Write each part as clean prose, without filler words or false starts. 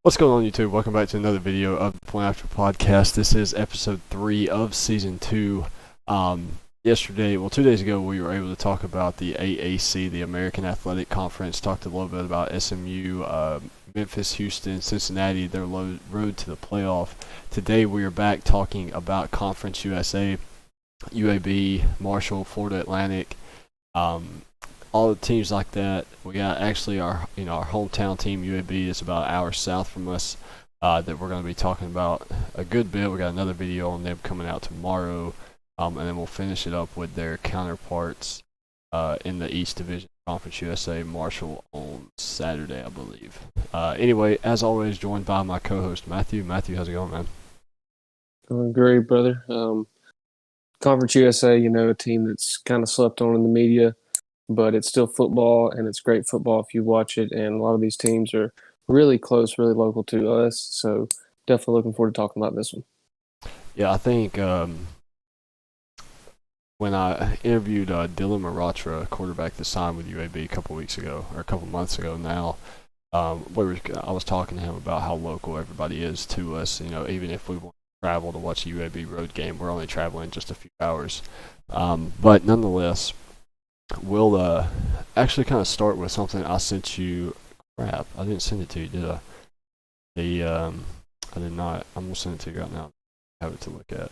What's going on, YouTube? Welcome back to another video of the Point After Podcast. This is episode 3 of season 2. Yesterday, 2 days ago, we were able to talk about the AAC, the American Athletic Conference. Talked a little bit about SMU, Memphis, Houston, Cincinnati, their road to the playoff. Today, we are back talking about Conference USA, UAB, Marshall, Florida Atlantic. All the teams like that. We got actually our hometown team UAB is about an hour south from us that we're going to be talking about a good bit. We got another video on them coming out tomorrow, and then we'll finish it up with their counterparts in the East Division Conference USA, Marshall, on Saturday, I believe. Anyway, as always, joined by my co-host Matthew. Matthew, how's it going, man? Going great, brother. Conference USA, a team that's kind of slept on in the media, but it's still football, and it's great football if you watch it. And a lot of these teams are really close, really local to us. So definitely looking forward to talking about this one. Yeah, I think when I interviewed Dylan Maratra, quarterback that signed with UAB a couple months ago now, I was talking to him about how local everybody is to us. Even if we want to travel to watch a UAB road game, we're only traveling just a few hours. But nonetheless, we'll actually kind of start with something I sent you. Crap, I didn't send it to you, did I? I did not. I'm going to send it to you right now. Have it to look at.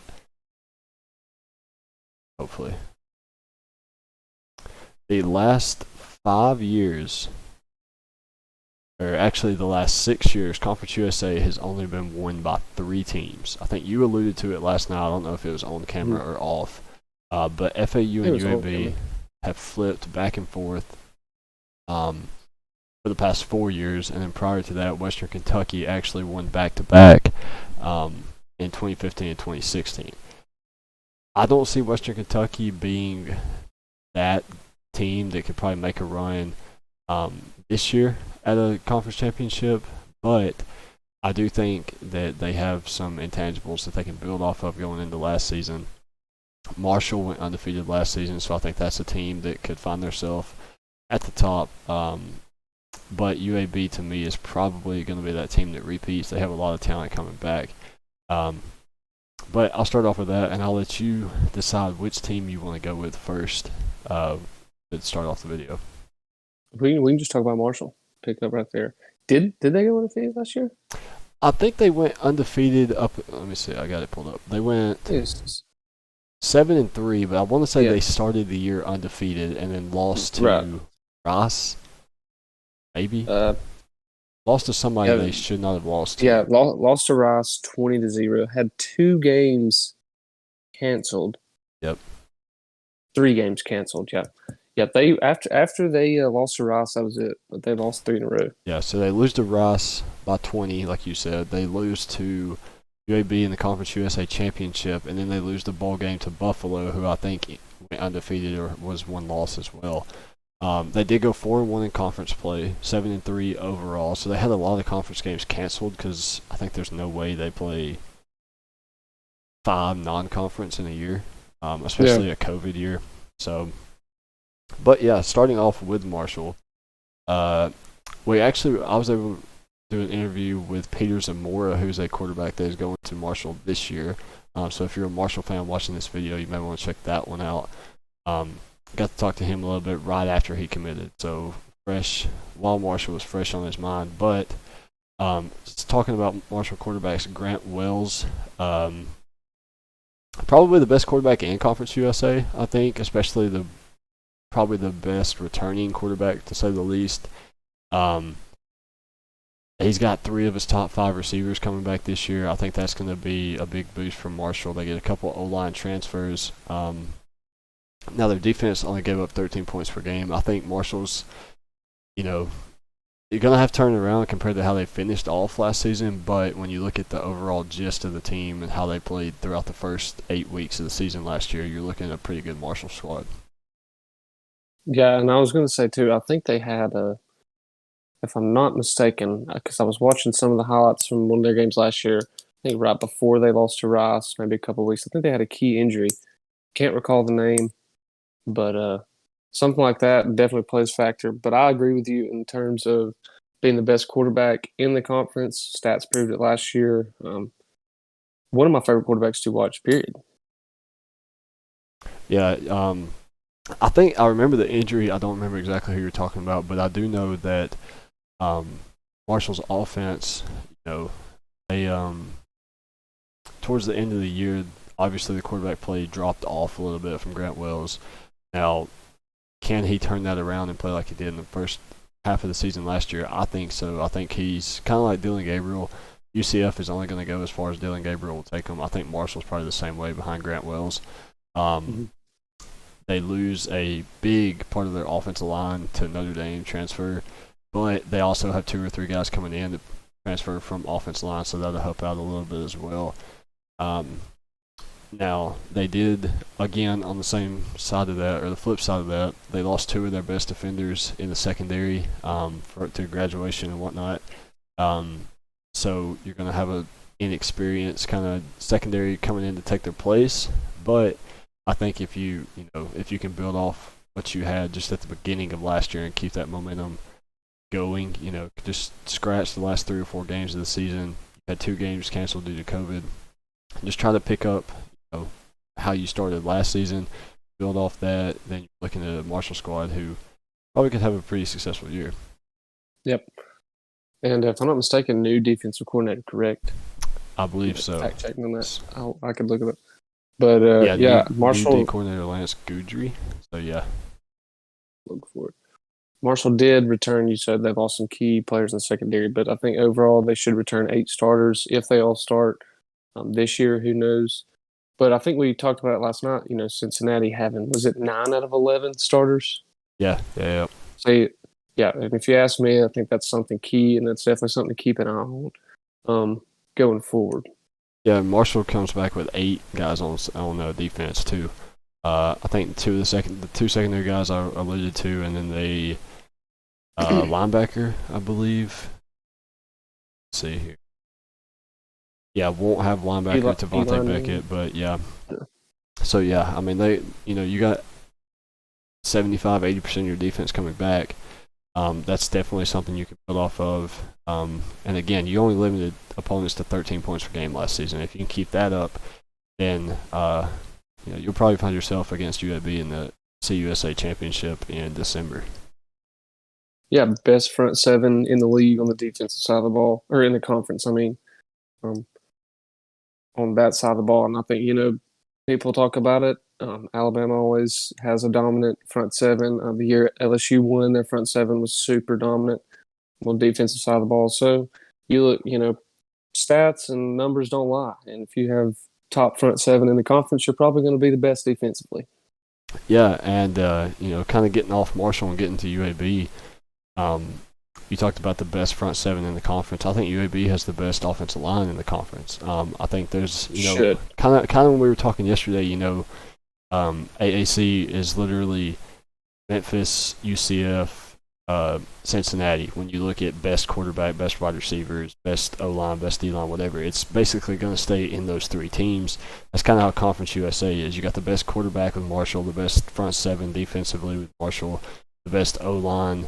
Hopefully. The last 5 years, or actually the last 6 years, Conference USA has only been won by 3 teams. I think you alluded to it last night. I don't know if it was on camera or off. But FAU and UAB have flipped back and forth for the past 4 years, and then prior to that, Western Kentucky actually won back-to-back in 2015 and 2016. I don't see Western Kentucky being that team that could probably make a run this year at a conference championship, but I do think that they have some intangibles that they can build off of going into last season. Marshall went undefeated last season, so I think that's a team that could find themselves at the top. But UAB, to me, is probably going to be that team that repeats. They have a lot of talent coming back. But I'll start off with that, and I'll let you decide which team you want to go with first to start off the video. We can just talk about Marshall. Pick up right there. Did they go undefeated last year? I think they went undefeated up. Let me see. I got it pulled up. They went 7-3, but I want to say they started the year undefeated and then lost to Rice. Maybe lost to somebody they should not have lost to. Yeah, lost to Rice 20-0. Had 2 games canceled. Yep. 3 games canceled. Yeah. Yeah, they after they lost to Rice, that was it. But they lost 3 in a row. Yeah, so they lose to Rice by 20, like you said. They lose to UAB in the Conference USA Championship, and then they lose the bowl game to Buffalo, who I think went undefeated or was one loss as well. They did go 4-1 in conference play, 7-3 overall. So they had a lot of conference games canceled because I think there's no way they play 5 non-conference in a year, especially a COVID year. So, but yeah, starting off with Marshall, I was able to do an interview with Peter Zamora, who's a quarterback that is going to Marshall this year. So if you're a Marshall fan watching this video, you may want to check that one out. Got to talk to him a little bit right after he committed, so fresh while Marshall was fresh on his mind. But talking about Marshall quarterbacks, Grant Wells, probably the best quarterback in Conference USA, I think, especially probably the best returning quarterback, to say the least. He's got 3 of his top 5 receivers coming back this year. I think that's going to be a big boost for Marshall. They get a couple O-line transfers. Now, their defense only gave up 13 points per game. I think Marshall's, you're going to have to turn it around compared to how they finished off last season. But when you look at the overall gist of the team and how they played throughout the first 8 weeks of the season last year, you're looking at a pretty good Marshall squad. Yeah, and I was going to say, too, I think they had if I'm not mistaken, because I was watching some of the highlights from one of their games last year, I think right before they lost to Rice, maybe a couple of weeks. I think they had a key injury. Can't recall the name. But something like that definitely plays factor. But I agree with you in terms of being the best quarterback in the conference. Stats proved it last year. One of my favorite quarterbacks to watch, period. Yeah, I think I remember the injury. I don't remember exactly who you're talking about, but I do know that Marshall's offense, they towards the end of the year, obviously the quarterback play dropped off a little bit from Grant Wells. Now, can he turn that around and play like he did in the first half of the season last year? I think so. I think he's kind of like Dylan Gabriel. UCF is only going to go as far as Dylan Gabriel will take him. I think Marshall's probably the same way behind Grant Wells. They lose a big part of their offensive line to Notre Dame transfer, but they also have 2 or 3 guys coming in to transfer from offensive line, so that'll help out a little bit as well. Now, they did, again, on the same side of that, or the flip side of that, they lost 2 of their best defenders in the secondary to graduation and whatnot. So you're going to have an inexperienced kind of secondary coming in to take their place, but I think if you can build off what you had just at the beginning of last year and keep that momentum going, just scratch the last 3 or 4 games of the season. You had 2 games canceled due to COVID. Just try to pick up, how you started last season, build off that. Then you're looking at a Marshall squad who probably could have a pretty successful year. Yep. And if I'm not mistaken, new defensive coordinator, correct? I believe so. Fact checking on that. I could look it up. But Marshall. New D coordinator Lance Goudry. So yeah. Look for it. Marshall did return. You said they've lost some key players in the secondary, but I think overall they should return 8 starters if they all start this year. Who knows? But I think we talked about it last night. Cincinnati having, was it 9 out of 11 starters? Yeah. So, yeah, and if you ask me, I think that's something key, and that's definitely something to keep an eye on going forward. Yeah, Marshall comes back with 8 guys on defense too. I think the 2 secondary guys I alluded to, and then the linebacker, I believe. Let's see here. Yeah, won't have linebacker Devontae Beckett, but yeah. So yeah, I mean you got 75-80% of your defense coming back. That's definitely something you can build off of. And again, you only limited opponents to 13 points per game last season. If you can keep that up, then you'll probably find yourself against UAB in the CUSA championship in December. Yeah, best front 7 in the league on the defensive side of the ball, or in the conference. I mean, on that side of the ball, and I think people talk about it. Alabama always has a dominant front 7. The year LSU won, their front 7 was super dominant on the defensive side of the ball. So you look, stats and numbers don't lie. And if you have top front 7 in the conference, you're probably going to be the best defensively. Yeah, and kind of getting off Marshall and getting to UAB. You talked about the best front 7 in the conference. I think UAB has the best offensive line in the conference. I think there's, kind of when we were talking yesterday, AAC is literally Memphis, UCF, Cincinnati. When you look at best quarterback, best wide receivers, best O-line, best D-line, whatever, it's basically going to stay in those 3 teams. That's kind of how Conference USA is. You got the best quarterback with Marshall, the best front 7 defensively with Marshall, the best O-line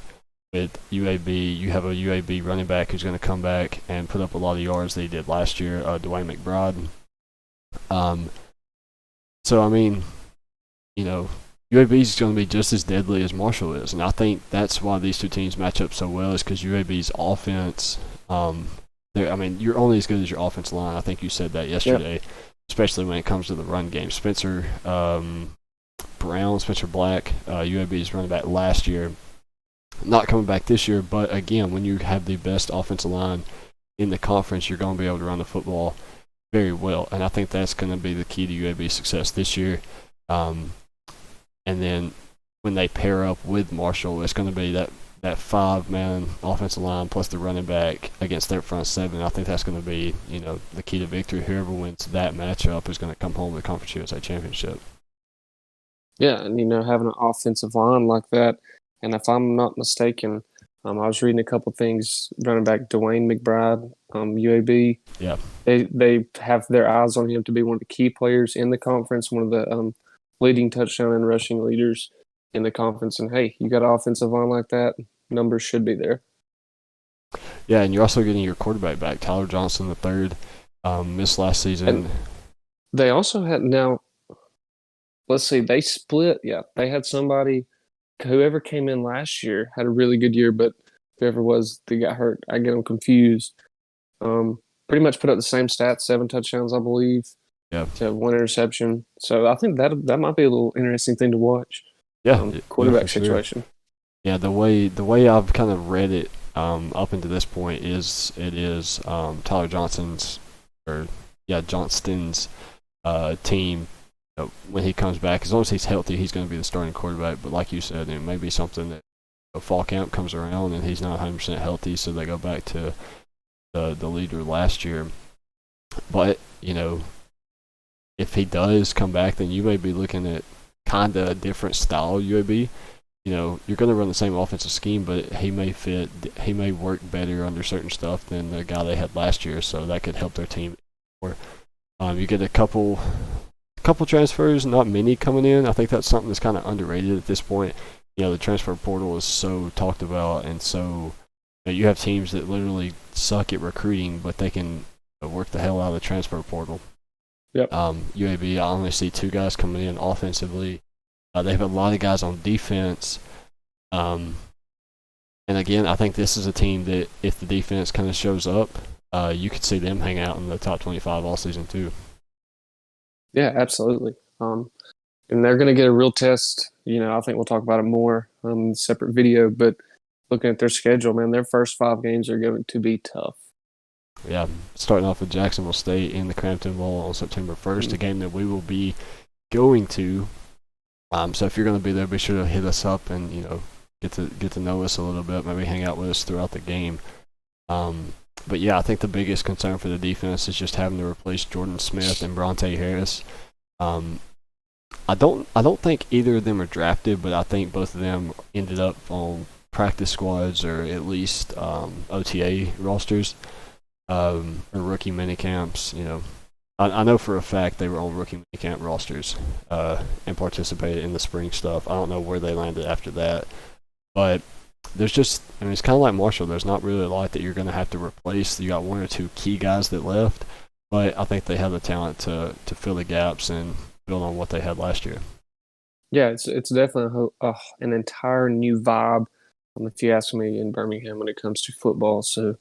with UAB. You have a UAB running back who's going to come back and put up a lot of yards that he did last year, Dwayne McBride. So, I mean, UAB is going to be just as deadly as Marshall is, and I think that's why these 2 teams match up so well, is because UAB's offense, you're only as good as your offensive line. I think you said that yesterday, especially when it comes to the run game. Spencer Black, UAB's running back last year, not coming back this year, but again, when you have the best offensive line in the conference, you're going to be able to run the football very well, and I think that's going to be the key to UAB's success this year. And then when they pair up with Marshall, it's going to be that 5-man offensive line plus the running back against their front 7. I think that's going to be, the key to victory. Whoever wins that matchup is going to come home with the Conference USA championship. Yeah, and having an offensive line like that, and if I'm not mistaken, I was reading a couple things. Running back Dwayne McBride, UAB. Yeah, they have their eyes on him to be one of the key players in the conference, one of the leading touchdown and rushing leaders in the conference. And hey, you got an offensive line like that, numbers should be there. Yeah, and you're also getting your quarterback back, Tyler Johnson the third. Missed last season. And they also had now. Let's see, they split. Yeah, they had somebody. Whoever came in last year had a really good year, but whoever was that got hurt, I get them confused. Pretty much put up the same stats, 7 touchdowns, I believe, Yeah, to 1 interception. So I think that might be a little interesting thing to watch. yeah, Quarterback for sure. situation. Yeah, the way I've kind of read it up until this point is it is Tyler Johnson's Johnston's team. When he comes back, as long as he's healthy, he's going to be the starting quarterback. But like you said, it may be something that fall camp comes around and he's not 100% healthy, so they go back to the leader last year. But if he does come back, then you may be looking at kind of a different style UAB. You're going to run the same offensive scheme, but he may work better under certain stuff than the guy they had last year, so that could help their team more. You get a couple transfers, not many coming in. I think that's something that's kind of underrated at this point. The transfer portal is so talked about, and so you have teams that literally suck at recruiting, but they can work the hell out of the transfer portal. Yep. UAB, I only see 2 guys coming in offensively. They have a lot of guys on defense. And again, I think this is a team that if the defense kind of shows up, you could see them hang out in the top 25 all season too. Yeah, absolutely. And they're going to get a real test. I think we'll talk about it more in a separate video. But looking at their schedule, man, their first 5 games are going to be tough. Yeah, starting off with Jacksonville State in the Crampton Bowl on September 1st, a game that we will be going to. So if you're going to be there, be sure to hit us up and get to know us a little bit. Maybe hang out with us throughout the game. But yeah, I think the biggest concern for the defense is just having to replace Jordan Smith and Bronte Harris. I don't think either of them are drafted, but I think both of them ended up on practice squads or at least OTA rosters or rookie minicamps. I know for a fact they were on rookie minicamp rosters and participated in the spring stuff. I don't know where they landed after that, but there's just, it's kind of like Marshall. There's not really a lot that you're going to have to replace. You got 1 or 2 key guys that left, but I think they have the talent to fill the gaps and build on what they had last year. Yeah, it's definitely an entire new vibe, if you ask me, in Birmingham when it comes to football. So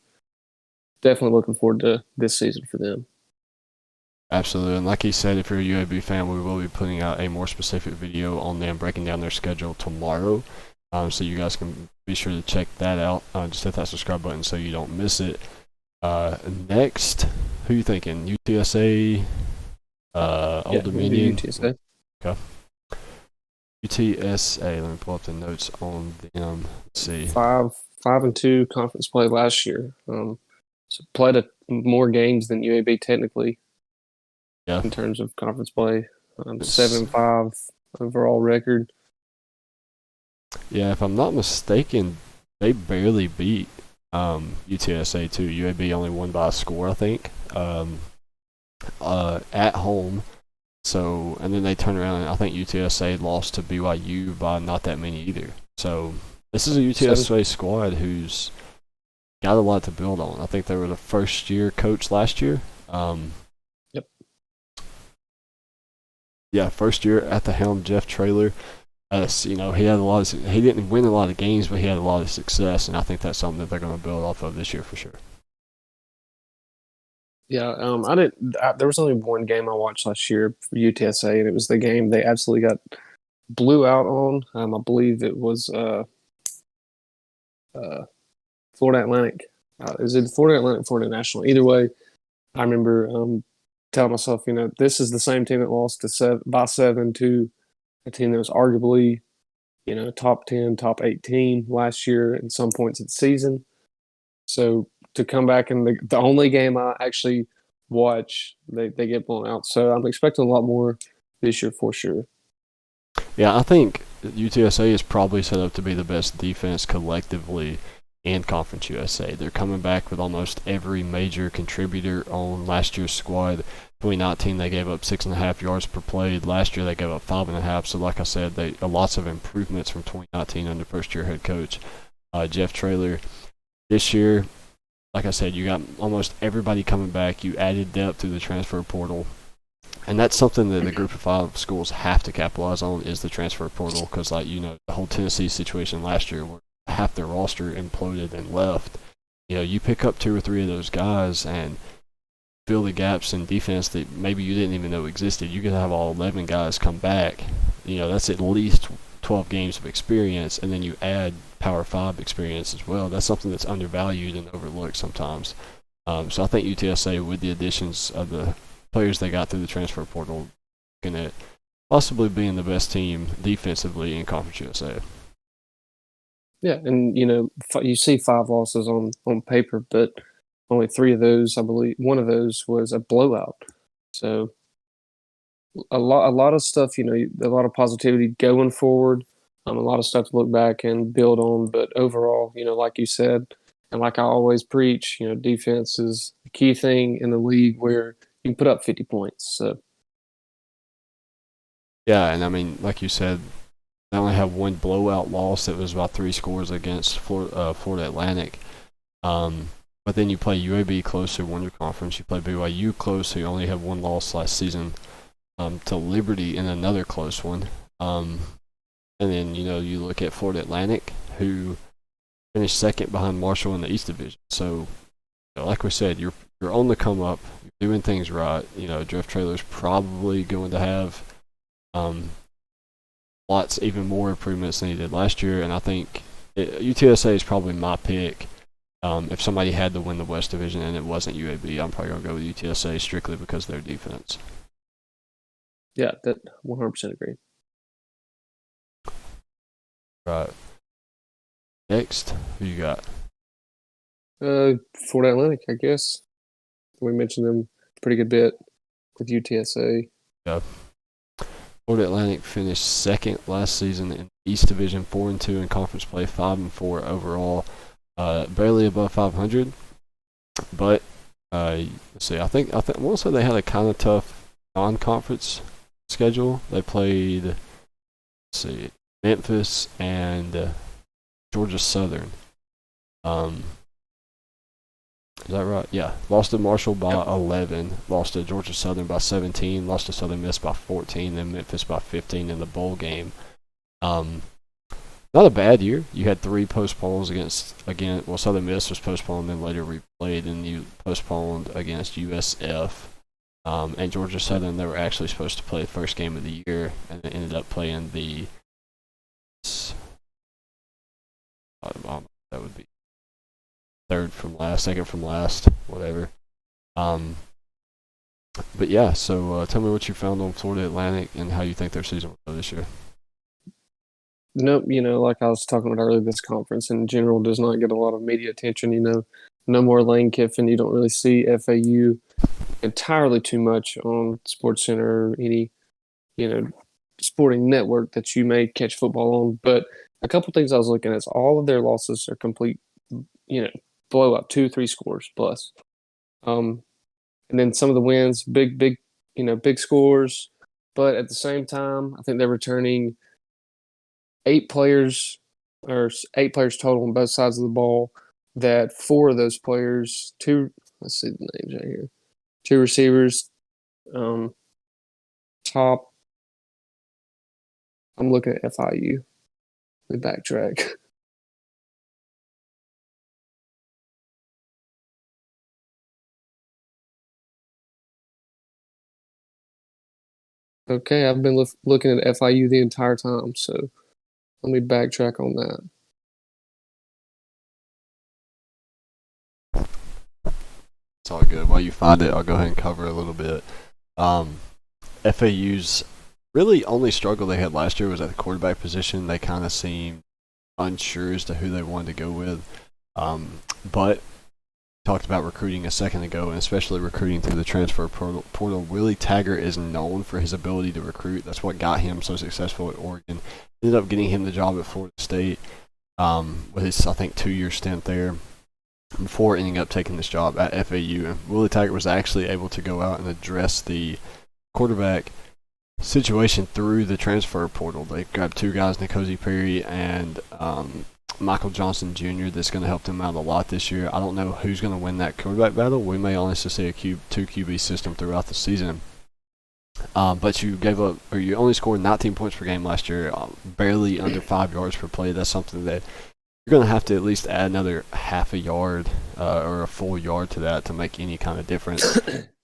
definitely looking forward to this season for them. Absolutely, and like he said, if you're a UAB fan, we will be putting out a more specific video on them breaking down their schedule tomorrow. So you guys can be sure to check that out. Just hit that subscribe button so you don't miss it. Next, who you thinking? UTSA, Old Dominion? UTSA. Okay. UTSA, let me pull up the notes on them. Let's see. 5-2 conference play last year. So played more games than UAB technically. Yeah. In terms of conference play. 7-5 overall record. Yeah, if I'm not mistaken, they barely beat UTSA too. UAB only won by a score, I think, at home. So, and then they turned around and I think UTSA lost to BYU by not that many either. So this is a UTSA squad who's got a lot to build on. I think they were the first year coach last year. Yep. Yeah, first year at the helm, Jeff Traylor. He had he didn't win a lot of games, but he had a lot of success, and I think that's something that they're going to build off of this year for sure. Yeah, there was only one game I watched last year for UTSA, and it was the game they absolutely got blew out on. I believe it was Florida Atlantic. Is it Florida Atlantic, Florida National? Either way, I remember telling myself, this is the same team that lost by 7 to a team that was arguably, top 10, top 8 team last year in some points of the season. So to come back in the only game I actually watch, they get blown out. So I'm expecting a lot more this year for sure. Yeah, I think UTSA is probably set up to be the best defense collectively in Conference USA. They're coming back with almost every major contributor on last year's squad. 2019, they gave up 6.5 yards per play. Last year, they gave up 5.5. So, like I said, lots of improvements from 2019 under first-year head coach Jeff Traylor. This year, like I said, you got almost everybody coming back. You added depth through the transfer portal. And that's something that the group of 5 schools have to capitalize on is the transfer portal because, like, the whole Tennessee situation last year where half their roster imploded and left. You pick up 2 or 3 of those guys and fill the gaps in defense that maybe you didn't even know existed. You could have all 11 guys come back. That's at least 12 games of experience, and then you add Power 5 experience as well. That's something that's undervalued and overlooked sometimes. So I think UTSA, with the additions of the players they got through the transfer portal, looking at possibly being the best team defensively in Conference USA. Yeah, and you see 5 losses on paper, but only 3 of those, I believe, one of those was a blowout. So a lot of stuff, a lot of positivity going forward. A lot of stuff to look back and build on, but overall, like you said, and like I always preach, defense is the key thing in the league where you can put up 50 points. So yeah, and I mean, like you said, they only have one blowout loss that was about 3 scores against Florida Atlantic. But then you play UAB close, who won your conference. You play BYU close, who only had 1 loss last season, to Liberty in another close one. And then, you look at Florida Atlantic, who finished second behind Marshall in the East Division. So, like we said, you're on the come up. You're doing things right. Jeff Traylor's probably going to have lots, even more improvements than he did last year. And I think UTSA is probably my pick. If somebody had to win the West Division and it wasn't UAB, I'm probably going to go with UTSA strictly because of their defense. Yeah, that 100% agree. Right. Next, who you got? Florida Atlantic, I guess. We mentioned them a pretty good bit with UTSA. Yeah. Florida Atlantic finished second last season in East Division, 4-2 in conference play, 5-4 overall. Barely above 500, but let's see. I want to say they had a kind of tough non-conference schedule. They played, Memphis and Georgia Southern. Is that right? Yeah. Lost to Marshall by 11. Lost to Georgia Southern by 17. Lost to Southern Miss by 14. Then Memphis by 15 in the bowl game. Not a bad year. You had 3 postpones Southern Miss was postponed, then later replayed, and you postponed against USF. And Georgia Southern, they were actually supposed to play the first game of the year, and they ended up playing that would be second from last, whatever. But yeah, so tell me what you found on Florida Atlantic and how you think their season will go this year. Nope, like I was talking about earlier, this conference in general does not get a lot of media attention. No more Lane Kiffin. You don't really see FAU entirely too much on SportsCenter or any, sporting network that you may catch football on. But a couple things I was looking at is all of their losses are complete, blowout, 2-3 scores plus. And then some of the wins, big scores. But at the same time, I think they're returning 8 players total on both sides of the ball. That 4 of those players, let's see the names right here. 2 receivers, top. I'm looking at FIU. Let me backtrack. Okay, I've been looking at FIU the entire time, so let me backtrack on that. It's all good. While you find it, I'll go ahead and cover a little bit. FAU's really only struggle they had last year was at the quarterback position. They kind of seemed unsure as to who they wanted to go with. But talked about recruiting a second ago, and especially recruiting through the transfer portal. Willie Taggart is known for his ability to recruit. That's what got him so successful at Oregon. Ended up getting him the job at Florida State with his, I think, 2-year stint there before ending up taking this job at FAU. And Willie Taggart was actually able to go out and address the quarterback situation through the transfer portal. They grabbed 2 guys, N'Kosi Perry and Michael Johnson Jr. that's going to help them out a lot this year. I don't know who's going to win that quarterback battle. We may honestly see a two QB system throughout the season. But you you only scored 19 points per game last year, barely under 5 yards per play. That's something that you're going to have to at least add another half a yard or a full yard to that to make any kind of difference.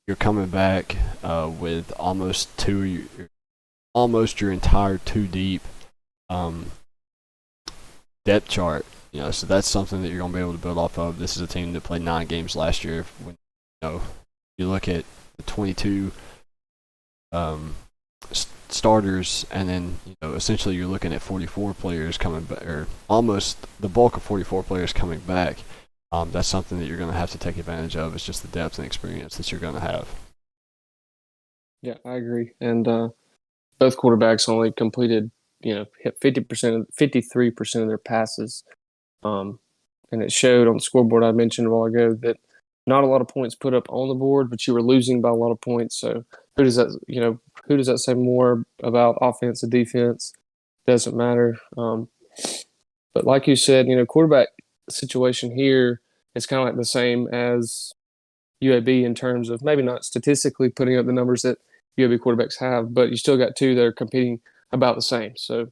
You're coming back with almost your entire two deep depth chart. So that's something that you're going to be able to build off of. This is a team that played 9 games last year. When you look at the 22 starters, and then essentially you're looking at 44 players coming back, or almost the bulk of 44 players coming back. That's something that you're going to have to take advantage of. It's just the depth and experience that you're going to have. Yeah, I agree. And both quarterbacks only completed, hit 53% of their passes. And it showed on the scoreboard I mentioned a while ago that not a lot of points put up on the board, but you were losing by a lot of points. So who does that say more about offense and defense? Doesn't matter. But like you said, quarterback situation here is kind of like the same as UAB in terms of maybe not statistically putting up the numbers that UAB quarterbacks have, but you still got two that are competing about the same. So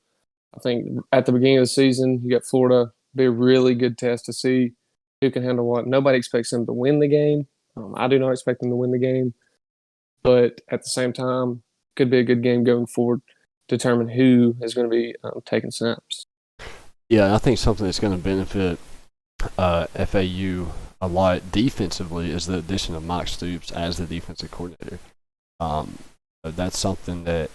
I think at the beginning of the season, you got Florida be a really good test to see who can handle what. Nobody expects them to win the game. I do not expect them to win the game, but at the same time, could be a good game going forward. Determine who is going to be taking snaps. Yeah, I think something that's going to benefit FAU a lot defensively is the addition of Mike Stoops as the defensive coordinator. That's something that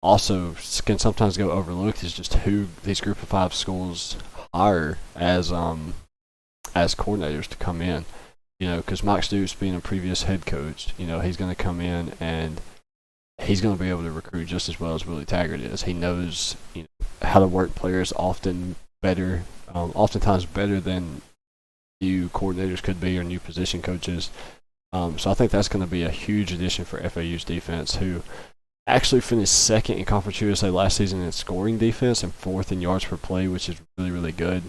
also can sometimes go overlooked, is just who these Group of 5 schools hire as coordinators to come in. Because Mike Stoops, being a previous head coach, he's going to come in and he's going to be able to recruit just as well as Willie Taggart is. He knows how to work players oftentimes better than new coordinators could be, or new position coaches. So I think that's going to be a huge addition for FAU's defense, who actually finished second in Conference USA last season in scoring defense and fourth in yards per play, which is really, really good,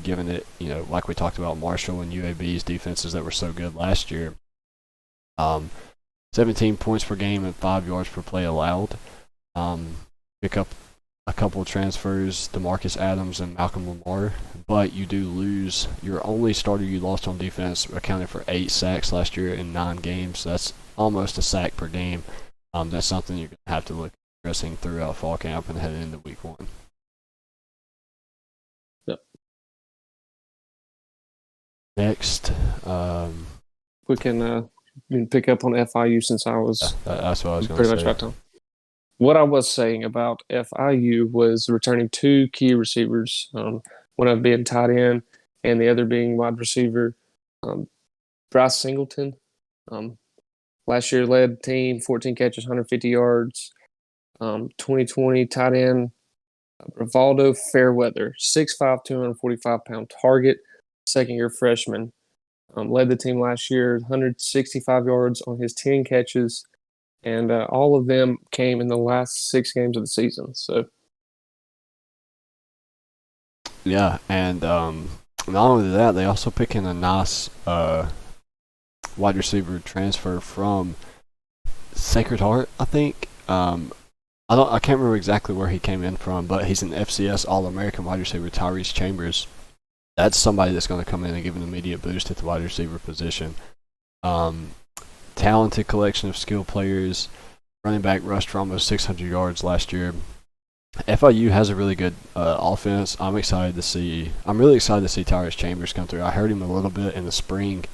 given it, like we talked about Marshall and UAB's defenses that were so good last year. 17 points per game and 5 yards per play allowed. Pick up a couple of transfers, DeMarcus Adams and Malcolm Lamar, but you do lose your only starter you lost on defense, accounted for 8 sacks last year in 9 games. So that's almost a sack per game. That's something you're going to have to look at addressing throughout fall camp and heading into week 1. Yep. Next, we can pick up on FIU since I was that's what I was going to say. Pretty much right on. What I was saying about FIU was returning 2 key receivers, one of being tight end and the other being wide receiver. Bryce Singleton, last year led the team, 14 catches, 150 yards. 2020 tight end Rivaldo Fairweather, 6'5", 245-pound target, second-year freshman. Led the team last year, 165 yards on his 10 catches. And all of them came in the last 6 games of the season. So, yeah, and not only that, they also pick in a nice wide receiver transfer from Sacred Heart, I think. I can't remember exactly where he came in from, but he's an FCS All-American wide receiver, Tyrese Chambers. That's somebody that's going to come in and give an immediate boost at the wide receiver position. Talented collection of skilled players. Running back rushed for almost 600 yards last year. FIU has a really good offense. I'm really excited to see Tyrese Chambers come through. I heard him a little bit in the spring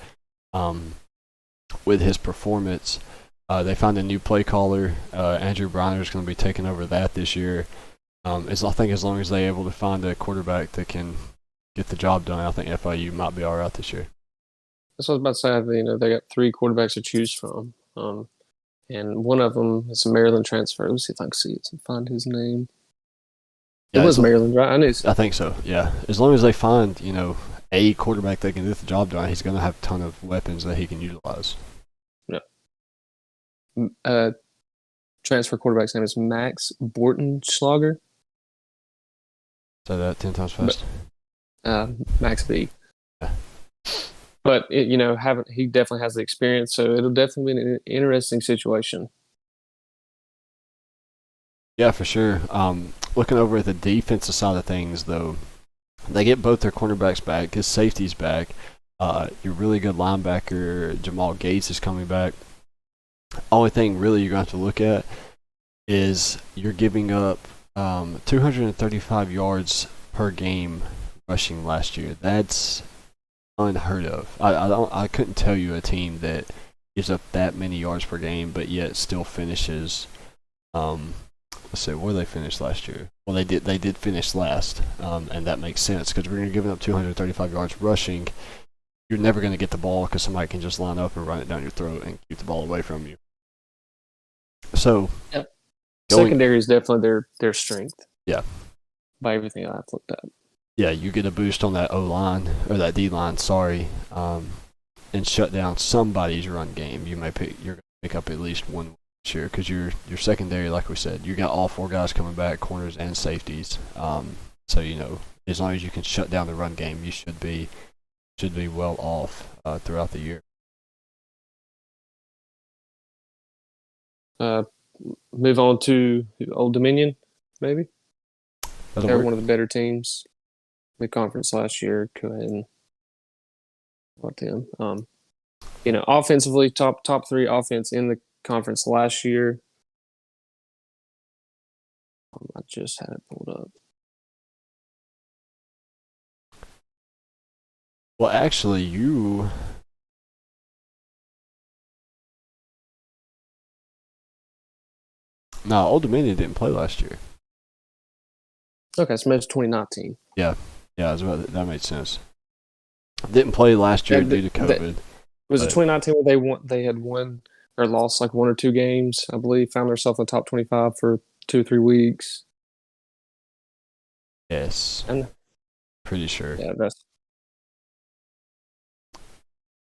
with his performance. They found a new play caller. Andrew Briner is going to be taking over that this year. I think as long as they're able to find a quarterback that can get the job done, I think FIU might be all right this year. that's what I was about to say. They got 3 quarterbacks to choose from. And one of them is a Maryland transfer. Let's see if I can see it and find his name. Yeah, it was Maryland, right? I think so, yeah. As long as they find, a quarterback that can get the job done, he's going to have a ton of weapons that he can utilize. Yeah. Transfer quarterback's name is Max Bortenschlager. Say that 10 times fast. Max B. But he definitely has the experience, so it'll definitely be an interesting situation. Yeah, for sure. Looking over at the defensive side of things, though, they get both their cornerbacks back. His safety's back. Your really good linebacker Jamal Gates is coming back. Only thing really you're going to have to look at is you're giving up 235 yards per game rushing last year. That's unheard of. I couldn't tell you a team that gives up that many yards per game, but yet still finishes. Let's see, where they finished last year. Well, they did finish last, and that makes sense because when you're giving up 235 yards rushing, you're never going to get the ball because somebody can just line up and run it down your throat and keep the ball away from you. So, yep. Secondary is definitely their strength. Yeah. By everything I've looked at. Yeah, you get a boost on that O-line, or that D-line, and shut down somebody's run game. You're going to pick up at least one this year because your secondary, like we said, you got all four guys coming back, corners and safeties. So, as long as you can shut down the run game, you should be well off throughout the year. Move on to Old Dominion, maybe. They're one of the better teams in the conference last year. Go ahead and let them. Offensively, top three offense in the conference last year. I just had it pulled up. Well, actually, No, Old Dominion didn't play last year. Okay, so maybe it's 2019. Yeah, that made sense. Didn't play last year due to COVID. Was it 2019 where they had won or lost like one or two games, I believe, found themselves in the top 25 for 2 or 3 weeks? Yes. Pretty sure. Yeah, that's.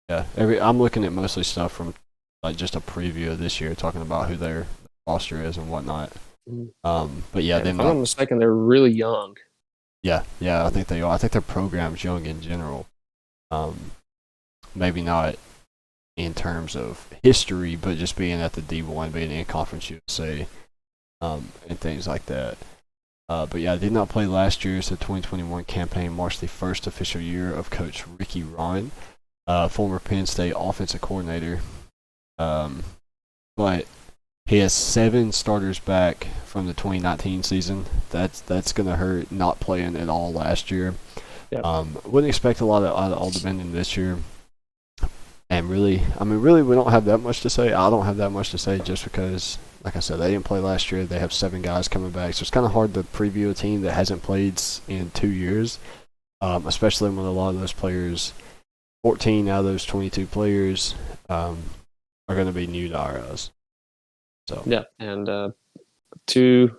Yeah, I'm looking at mostly stuff from like just a preview of this year, talking about who their roster is and whatnot. But yeah, if I'm not mistaken, they're really young. Yeah, I think they are. I think their program's young in general. Maybe not in terms of history, but just being at the D1, being in Conference USA, and things like that. But yeah, I did not play last year. So the 2021 campaign marks the first official year of Coach Ricky Ryan, former Penn State offensive coordinator. But he has 7 starters back from the 2019 season. That's going to hurt, not playing at all last year. Yep. Wouldn't expect a lot of Old Dominion this year. And really, we don't have that much to say. I don't have that much to say just because, like I said, they didn't play last year. They have 7 guys coming back. So it's kind of hard to preview a team that hasn't played in 2 years, especially when a lot of those players, 14 out of those 22 players, are going to be new to our eyes. So. Yeah, and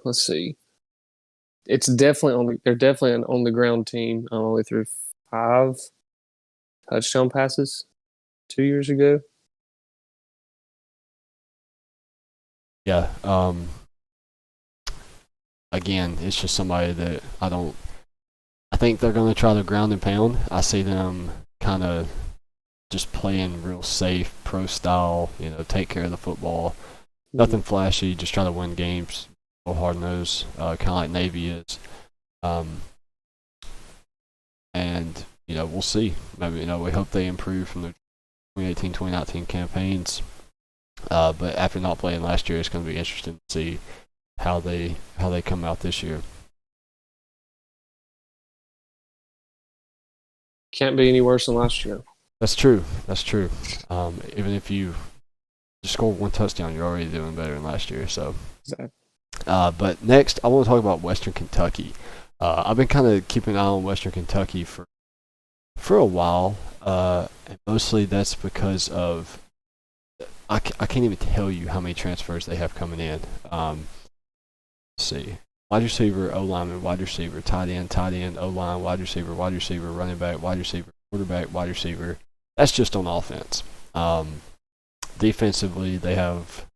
let's see. They're definitely an on the ground team. Only threw 5 touchdown passes 2 years ago. Yeah. Again, it's just somebody that I think they're going to try to ground and pound. I see them kind of just playing real safe, pro style, take care of the football. Nothing flashy, just trying to win games. Go hard nose, kind of like Navy is. And we'll see. Maybe we hope they improve from their 2018-2019 campaigns. But after not playing last year, it's going to be interesting to see how they come out this year. Can't be any worse than last year. That's true. Even if you just score 1 touchdown, you're already doing better than last year. So. Exactly. But next, I want to talk about Western Kentucky. I've been kind of keeping an eye on Western Kentucky for a while, and mostly that's because of I can't even tell you how many transfers they have coming in. Let's see. Wide receiver, O-lineman, wide receiver, tight end, O-line, wide receiver, running back, wide receiver, quarterback, wide receiver. That's just on offense. Defensively, they have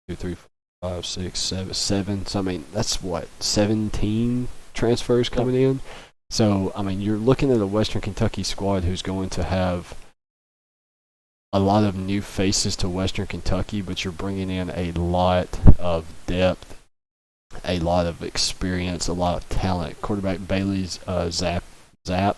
2, 3, 4, 5, 6, 7. So, that's 17 transfers coming in. So, I mean, you're looking at a Western Kentucky squad who's going to have a lot of new faces to Western Kentucky, but you're bringing in a lot of depth, a lot of experience, a lot of talent. Quarterback Bailey's Zap. I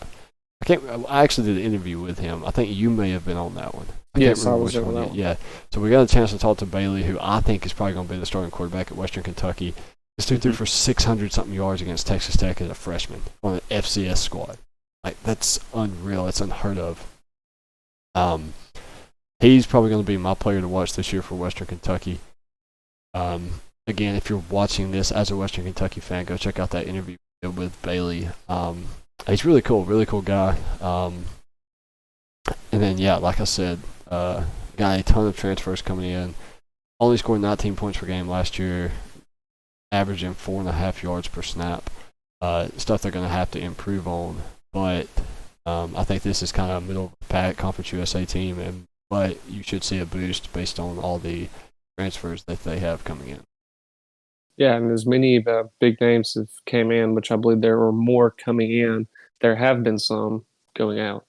actually did an interview with him. I think you may have been on that one. Yes, I was on that one. Yeah. So we got a chance to talk to Bailey, who I think is probably going to be the starting quarterback at Western Kentucky. This dude threw for 600-something yards against Texas Tech as a freshman on an FCS squad. Like, that's unreal. It's unheard of. He's probably going to be my player to watch this year for Western Kentucky. Again, if you're watching this as a Western Kentucky fan, go check out that interview with Bailey. He's really cool guy. And then, yeah, like I said, got a ton of transfers coming in. Only scored 19 points per game last year, averaging 4.5 yards per snap. Stuff they're going to have to improve on. But I think this is kind of a middle of the pack Conference USA team, but you should see a boost based on all the transfers that they have coming in. Yeah, and as many big names have came in, which I believe there were more coming in, there have been some going out.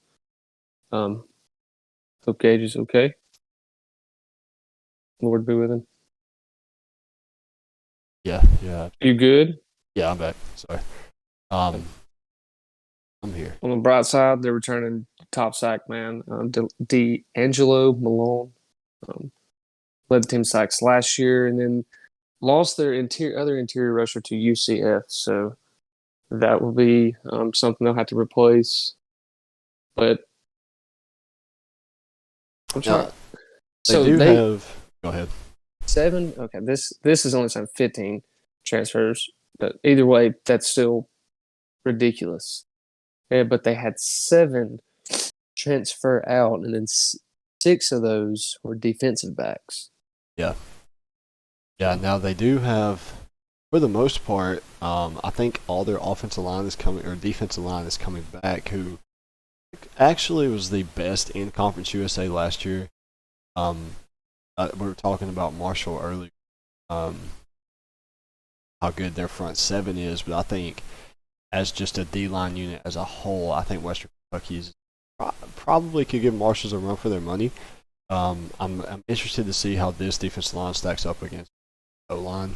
Hope Gage is okay. Lord be with him. Yeah. You good? Yeah, I'm back. Sorry. I'm here. On the bright side, they're returning top sack man, D'Angelo Malone. Led the team sacks last year, and then lost their other interior rusher to UCF. So that will be something they'll have to replace. But I'm trying. They have. Go ahead. 7. Okay, this is only saying 15 transfers, but either way, that's still ridiculous. Yeah, but they had 7 transfer out, and then 6 of those were defensive backs. Yeah. Now they do have, for the most part, I think all their offensive line is coming, or defensive line is coming back, who actually was the best in Conference USA last year. We were talking about Marshall earlier, how good their front 7 is, but I think as just a D-line unit as a whole, I think Western Kentucky's probably could give Marshall's a run for their money. I'm interested to see how this defensive line stacks up against O-line.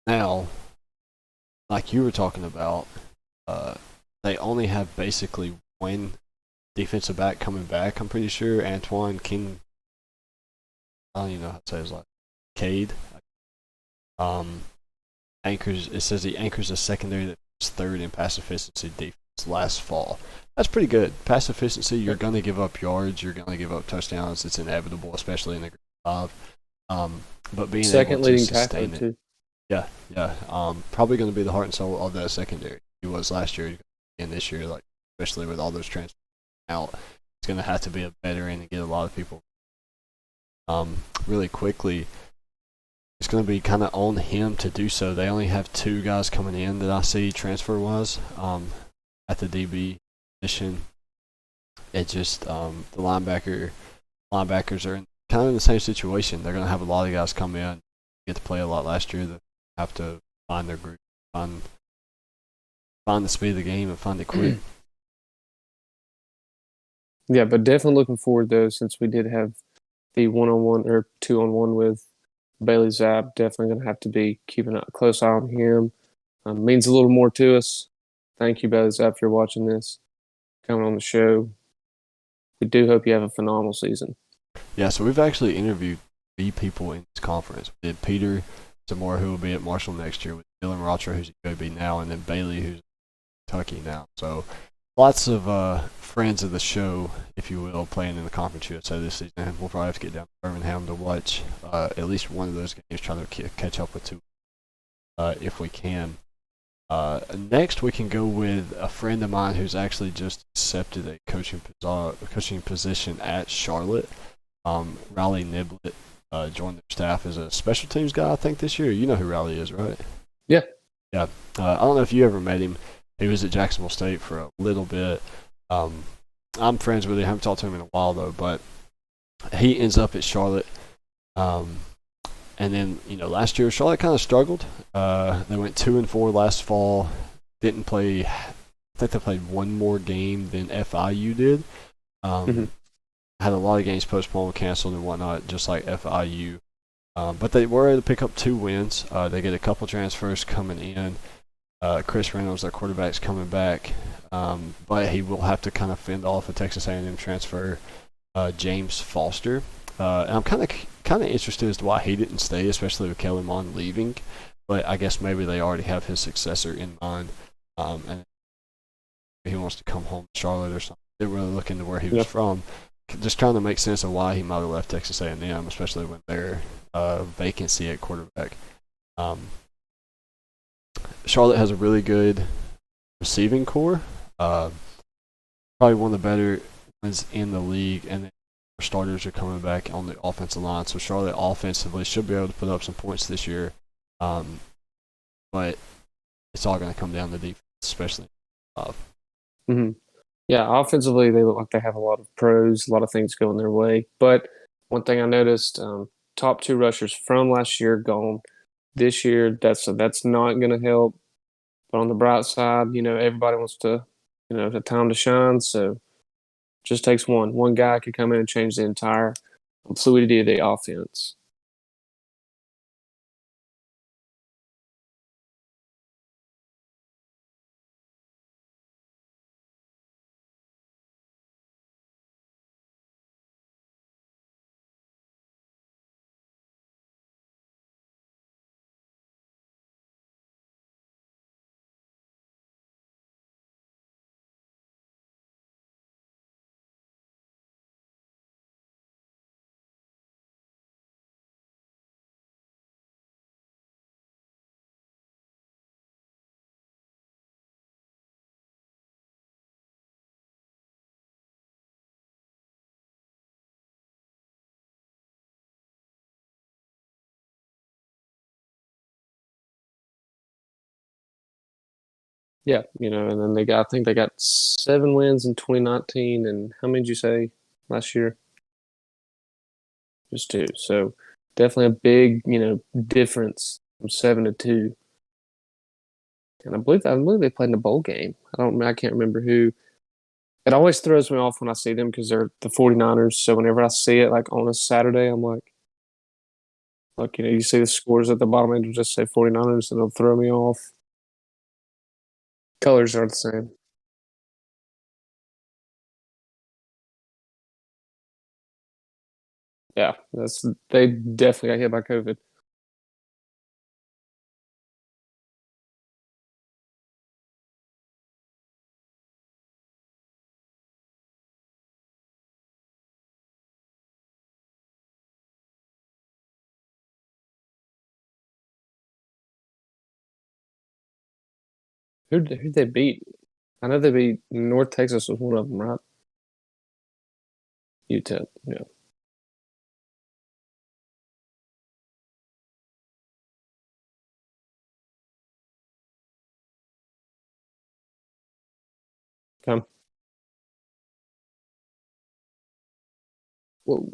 Now, like you were talking about, they only have basically one defensive back coming back, I'm pretty sure. Antoine King, I don't even know how to say his last name. Cade. It says he anchors a secondary that was 3rd in pass efficiency defense last fall. That's pretty good. Pass efficiency, you're going to give up yards, you're going to give up touchdowns. It's inevitable, especially in the Group 5. But being second able to leading sustain tackler, it. too. Yeah. Probably going to be the heart and soul of that secondary. He was last year and this year, like especially with all those transfers out. It's going to have to be a veteran and get a lot of people. Really quickly, it's going to be kind of on him to do so. They only have 2 guys coming in that I see transfer-wise at the DB position. It just the linebackers are kind of in the same situation. They're going to have a lot of guys come in, get to play a lot last year. That have to find their group, find the speed of the game, and find it quick. Yeah, but definitely looking forward though, since we did have the 1-on-1 or 2-on-1 with Bailey Zapp. Definitely going to have to be keeping a close eye on him. Means a little more to us. Thank you, Bailey Zapp, if you're watching this, coming on the show. We do hope you have a phenomenal season. Yeah, so we've actually interviewed 3 people in this conference. We did Peter Zamora, who will be at Marshall next year, with Dylan Rocher, who's at UAB now, and then Bailey, who's at Kentucky now. So lots of friends of the show, if you will, playing in the Conference USA this season. We'll probably have to get down to Birmingham to watch at least one of those games, try to catch up with 2 if we can. Next, we can go with a friend of mine who's actually just accepted a coaching position at Charlotte. Riley Niblett joined their staff as a special teams guy, I think, this year. You know who Riley is, right? Yeah. I don't know if you ever met him. He was at Jacksonville State for a little bit. I'm friends with him. I haven't talked to him in a while, though, but he ends up at Charlotte. And then last year Charlotte kind of struggled. They went 2-4 last fall. Didn't play. I think they played one more game than FIU did. Mm-hmm. Had a lot of games postponed, canceled, and whatnot, just like FIU. But they were able to pick up 2 wins. They get a couple transfers coming in. Chris Reynolds, their quarterback's coming back, but he will have to kind of fend off a Texas A&M transfer, James Foster. And I'm kind of interested as to why he didn't stay, especially with Kellen Mond leaving. But I guess maybe they already have his successor in mind, and he wants to come home to Charlotte or something. Didn't really look into where he was from. Just trying to make sense of why he might have left Texas A&M, especially when their vacancy at quarterback. Charlotte has a really good receiving core, probably one of the better ones in the league, and then starters are coming back on the offensive line. So Charlotte offensively should be able to put up some points this year, but it's all going to come down to defense, especially. Mm-hmm. Yeah, offensively, they look like they have a lot of pros, a lot of things going their way. But one thing I noticed, top 2 rushers from last year gone. This year, that's not going to help. But on the bright side, everybody wants to, the time to shine. So just takes one. One guy could come in and change the entire fluidity of the offense. Yeah, and then I think they got 7 wins in 2019, and how many did you say last year? Just 2. So definitely a big, difference from 7-2. And I believe they played in a bowl game. I can't remember who. It always throws me off when I see them because they're the 49ers. So whenever I see it like on a Saturday, I'm like, you see the scores at the bottom and it'll just say 49ers and it'll throw me off. Colors are the same. Yeah, they definitely got hit by COVID. Who'd they beat? I know they beat North Texas was one of them, right? UTEP. Yeah. Come. Whoa.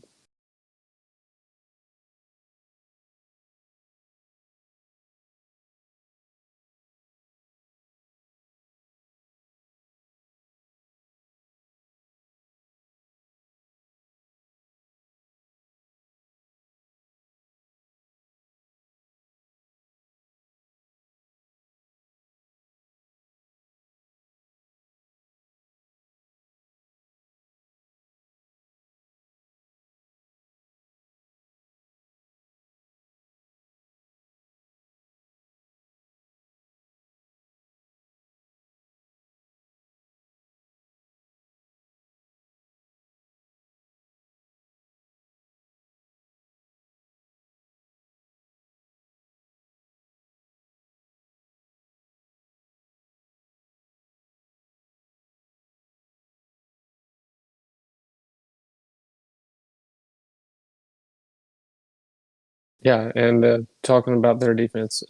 Yeah, and talking about their defense,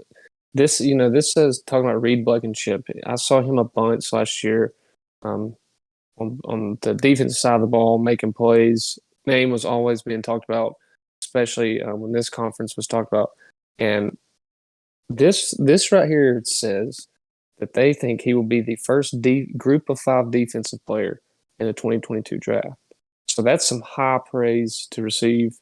this says talking about Reed Blankenship. I saw him a bunch last year, um, on the defensive side of the ball, making plays. Name was always being talked about, especially when this conference was talked about. And this right here says that they think he will be the first group of 5 defensive player in the 2022 draft. So that's some high praise to receive,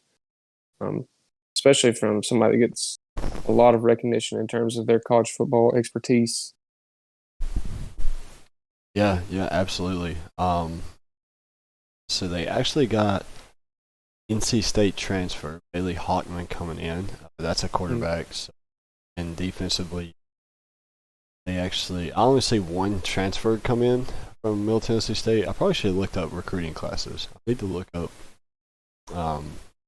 especially from somebody that gets a lot of recognition in terms of their college football expertise. Yeah, absolutely. So they actually got NC State transfer Bailey Hawkman coming in. That's a quarterback. So, and defensively, I only see one transfer come in from Middle Tennessee State. I probably should have looked up recruiting classes. I need to look up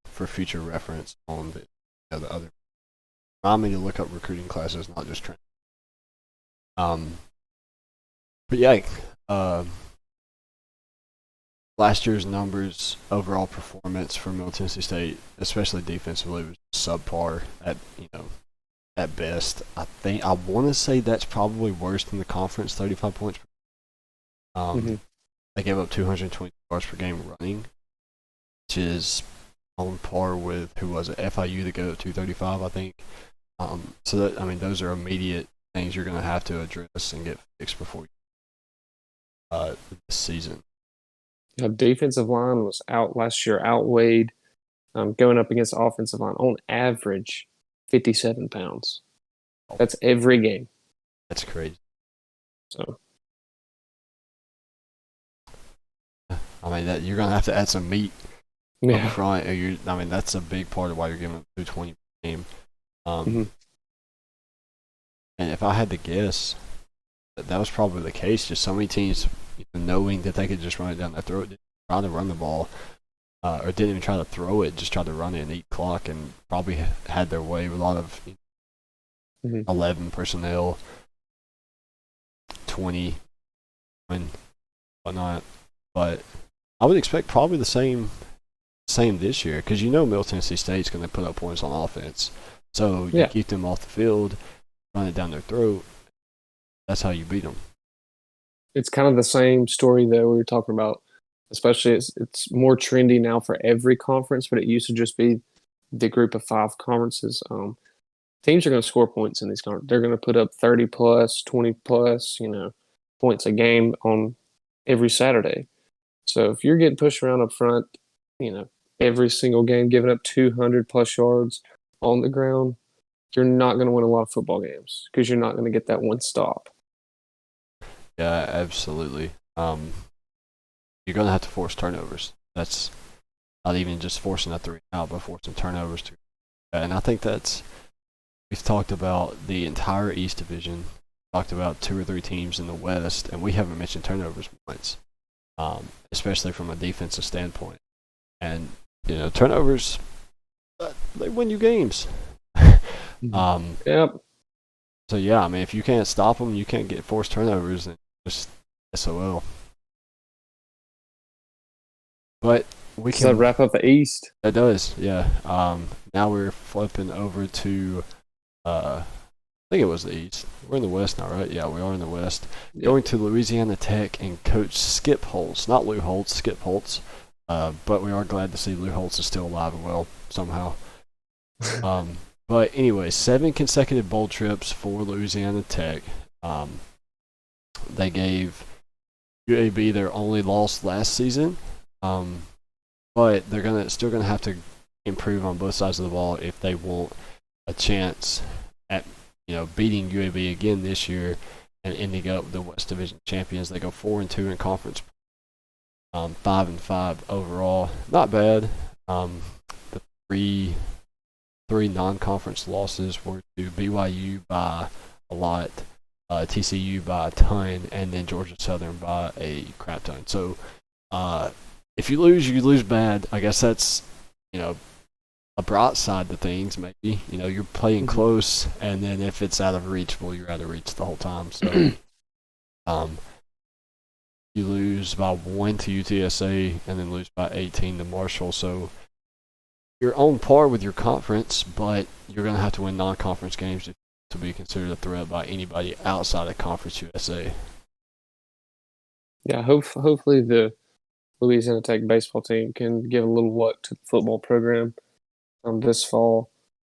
for future reference on the other. Remind me to look up recruiting classes, not just transfer. But yeah, last year's numbers, overall performance for Middle Tennessee State, especially defensively, was subpar at best. I want to say that's probably worse than the conference, 35 points. They gave up 220 yards per game running, which is on par with, who was it, FIU, that go at 235, I think. So that, those are immediate things you're going to have to address and get fixed before this season. Defensive line was out last year, outweighed going up against the offensive line on average 57 pounds. That's every game. That's crazy. So, that you're gonna have to add some meat up front. That's a big part of why you're giving up 220 per game. And if I had to guess, that was probably the case. Just so many teams, knowing that they could just run it down their throat, didn't try to run the ball, or didn't even try to throw it, just tried to run it and eat clock, and probably had their way with a lot of 11 personnel, 20, and whatnot. But I would expect probably the same this year, because Middle Tennessee State's going to put up points on offense. So you keep them off the field, run it down their throat. That's how you beat them. It's kind of the same story that we were talking about. Especially, it's more trendy now for every conference, but it used to just be the group of 5 conferences. Teams are going to score points in these conferences. They're going to put up 30 plus, 20 plus, points a game on every Saturday. So if you're getting pushed around up front, every single game, giving up 200 plus yards on the ground, you're not going to win a lot of football games because you're not going to get that one stop. Yeah, absolutely. You're going to have to force turnovers. That's not even just forcing a 3 out, but forcing turnovers too. And I think we've talked about the entire East Division, talked about 2 or 3 teams in the West, and we haven't mentioned turnovers once, especially from a defensive standpoint. And, turnovers, they win you games. Yep. So, yeah, if you can't stop them, you can't get forced turnovers, then just SOL. But we can. Does that wrap up the East? That does, yeah. Now we're flipping over to, I think it was the East. We're in the West now, right? Yeah, we are in the West. Yep. Going to Louisiana Tech and Coach Skip Holtz, not Lou Holtz, Skip Holtz. But we are glad to see Lou Holtz is still alive and well somehow. But anyway, 7 consecutive bowl trips for Louisiana Tech. They gave UAB their only loss last season. But they're still gonna have to improve on both sides of the ball if they want a chance at beating UAB again this year and ending up the West Division champions. They go 4-2 in conference, 5-5 overall. Not bad. The three non-conference losses were to BYU by a lot, TCU by a ton, and then Georgia Southern by a crap ton. So, if you lose bad. I guess that's, a bright side to things, maybe. You're playing close, and then if it's out of reach, well, you're out of reach the whole time. So, you lose by 1 to UTSA, and then lose by 18 to Marshall. So, you're on par with your conference, but you're going to have to win non-conference games to be considered a threat by anybody outside of Conference USA. Yeah, hopefully the Louisiana Tech baseball team can give a little luck to the football program. this fall.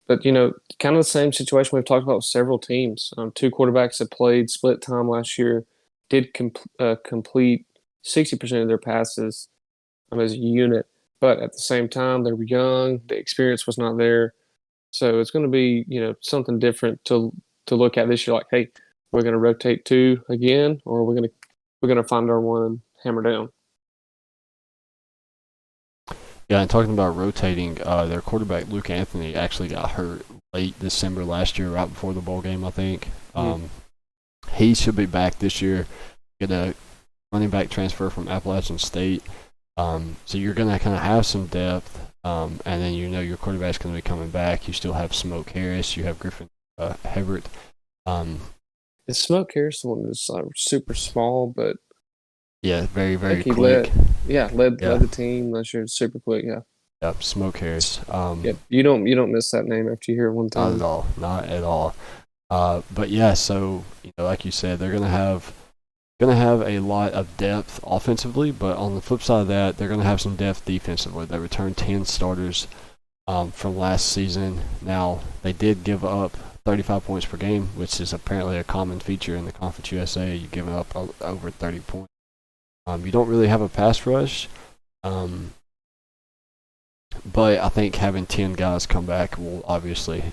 But kind of the same situation we've talked about with several teams. Two quarterbacks that played split time last year did complete 60% of their passes as a unit, but at the same time they were young. The experience was not there, so it's going to be something different to look at this year. Like, hey, we're going to rotate two again, or we're gonna find our one and hammer down. Yeah, and talking about rotating, their quarterback Luke Anthony actually got hurt late December last year, right before the bowl game, I think. He should be back this year. Get a running back transfer from Appalachian State. So you're going to kind of have some depth, and then your quarterback's going to be coming back. You still have Smoke Harris. You have Griffin Hebert. Is Smoke Harris the one that's super small, but yeah, very, I very think he quick. led the team last year. Super quick, yeah. Yeah, Smoke Harris. Yep. You don't miss that name after you hear it one Not time. at all. Not at all. But yeah, so like you said, they're gonna have a lot of depth offensively, but on the flip side of that, they're gonna have some depth defensively. They returned 10 starters from last season. Now they did give up 35 points per game, which is apparently a common feature in the Conference USA. You're giving up over 30 points. You don't really have a pass rush. But I think having 10 guys come back will obviously,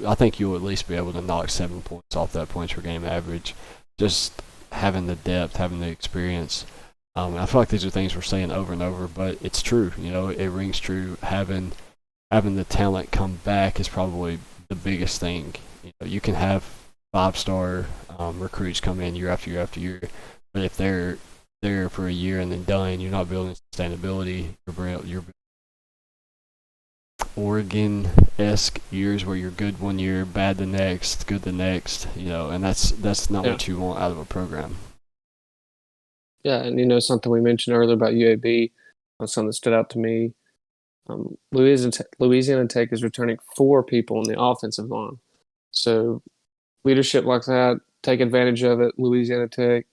I think you'll at least be able to knock 7 points off that points per game average. Just having the depth, having the experience. I feel like these are things we're saying over and over, but it's true. It rings true. Having the talent come back is probably the biggest thing. You can have 5-star recruits come in year after year after year, but if they're there for a year and then done, you're not building sustainability. You're Oregon-esque years where you're good one year, bad the next, good the next, and that's not what you want out of a program. Yeah, and something we mentioned earlier about UAB, something that stood out to me. Louisiana Tech is returning 4 people in the offensive line. So leadership like that, take advantage of it, Louisiana Tech,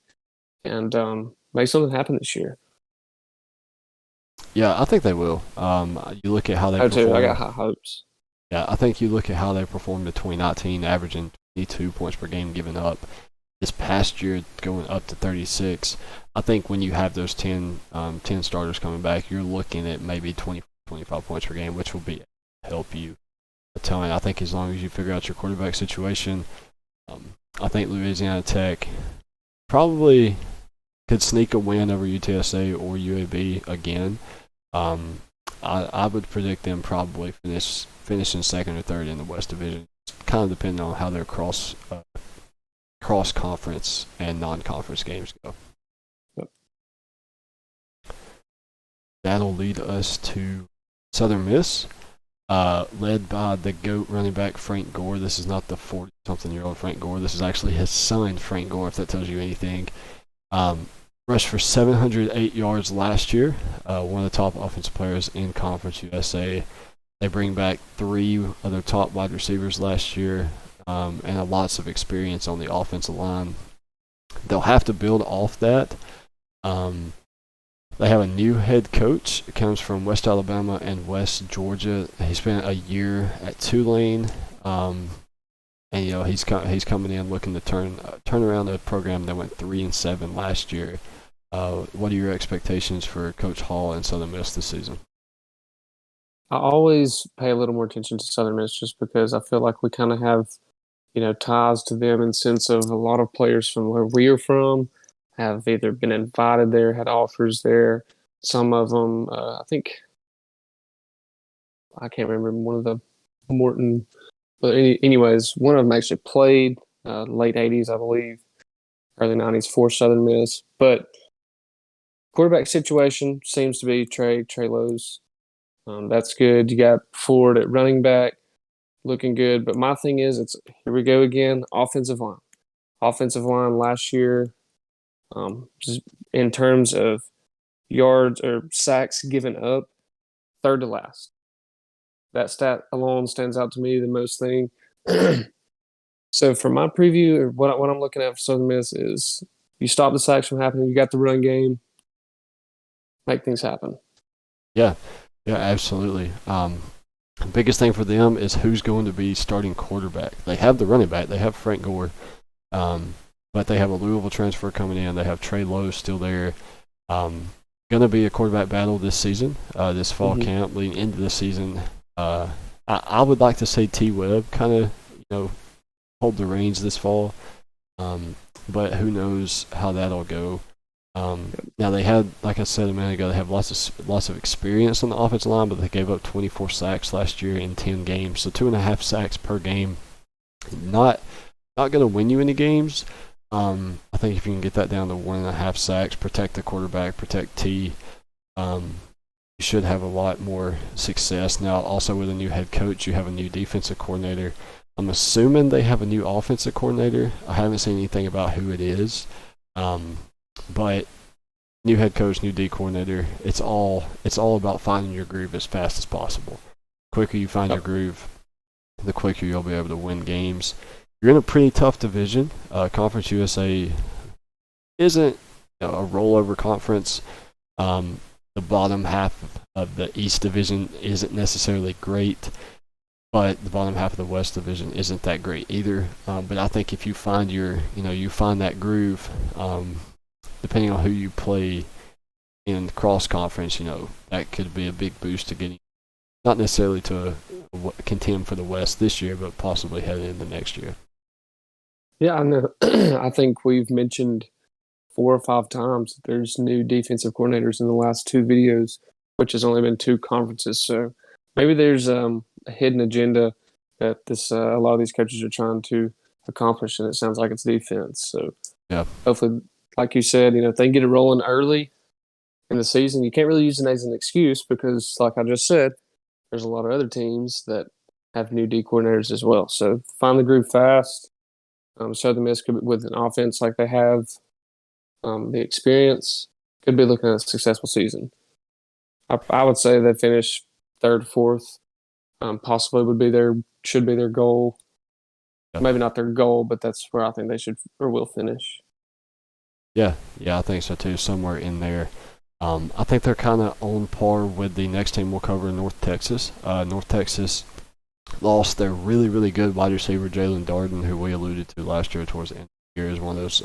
and make something happen this year. Yeah, I think they will. You look at how they too. I got performed. high hopes. Yeah, I think you look at how they performed in 2019, averaging 22 points per game given up. This past year, going up to 36. I think when you have those 10 starters coming back, you're looking at maybe 20, 25 points per game, which will help you a ton. I think as long as you figure out your quarterback situation, I think Louisiana Tech probably could sneak a win over UTSA or UAB again. I would predict them probably finishing second or third in the West Division, kind of depending on how their cross conference and non-conference games go. Yep. That'll lead us to Southern Miss, led by the GOAT running back Frank Gore. This is not the 40-something-year-old Frank Gore. This is actually his son, Frank Gore, if that tells you anything. Rushed for 708 yards last year, one of the top offensive players in Conference USA. They bring back 3 other top wide receivers last year, and lots of experience on the offensive line. They'll have to build off that. They have a new head coach. It comes from West Alabama and West Georgia. He spent a year at Tulane, and he's coming in looking to turn around a program that went 3-7 last year. What are your expectations for Coach Hall and Southern Miss this season? I always pay a little more attention to Southern Miss just because I feel like we kind of have, ties to them in the sense of a lot of players from where we are from have either been invited there, had offers there. Some of them, I think, I can't remember one of the Morton, but anyways, one of them actually played late 80s, I believe, early 90s for Southern Miss. But quarterback situation seems to be Trey Lowe's. That's good. You got Ford at running back, looking good. But my thing is, here we go again. Offensive line. Offensive line last year, just in terms of yards or sacks given up, third to last. That stat alone stands out to me the most thing. So for my preview, what I'm looking at for Southern Miss is you stop the sacks from happening. You got the run game. Make things happen. Yeah, absolutely. The biggest thing for them is who's going to be starting quarterback. They have the running back. They have Frank Gore. But they have a Louisville transfer coming in. They have Trey Lowe still there. Going to be a quarterback battle this season, this fall camp leading into the season. I would like to see T. Webb kind of, hold the reins this fall. But who knows how that'll go. Now they had, like I said a minute ago, they have lots of experience on the offensive line, but they gave up 24 sacks last year in 10 games, so 2.5 sacks per game. Not going to win you any games. I think if you can get that down to 1.5 sacks, protect the quarterback, protect T, you should have a lot more success. Now, also with a new head coach, you have a new defensive coordinator. I'm assuming they have a new offensive coordinator. I haven't seen anything about who it is. But new head coach, new D coordinator, it's all about finding your groove as fast as possible. The quicker you find your groove, the quicker you'll be able to win games. You're in a pretty tough division. Conference USA isn't a rollover conference. The bottom half of the East Division isn't necessarily great, but the bottom half of the West Division isn't that great either. But I think if you find you find that groove, depending on who you play in cross conference, that could be a big boost to getting, not necessarily to contend for the West this year, but possibly heading into next year. Yeah, I know. I think we've mentioned 4 or 5 times that there's new defensive coordinators in the last 2 videos, which has only been 2 conferences. So maybe there's a hidden agenda that a lot of these coaches are trying to accomplish, and it sounds like it's defense. So yeah, hopefully, like you said, if they can get it rolling early in the season, you can't really use it as an excuse because, like I just said, there's a lot of other teams that have new D coordinators as well. So find the groove fast. Southern Miss could, with an offense like they have, the experience, could be looking at a successful season. I would say they finish 3rd, 4th. Possibly should be their goal. Yeah. Maybe not their goal, but that's where I think they should or will finish. Yeah, I think so too. Somewhere in there. I think they're kind of on par with the next team we'll cover, North Texas. North Texas lost their really, really good wide receiver, Jalen Darden, who we alluded to last year towards the end of the year, is one of those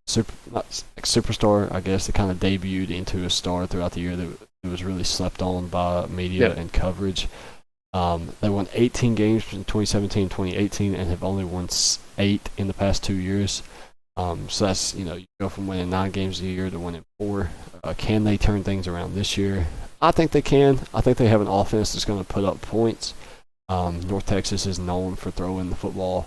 superstar, I guess, that kind of debuted into a star throughout the year that was really slept on by media and coverage. They won 18 games in 2017 and 2018 and have only won 8 in the past 2 years. So that's, you go from winning 9 games a year to winning 4. Can they turn things around this year? I think they can. I think they have an offense that's going to put up points. North Texas is known for throwing the football,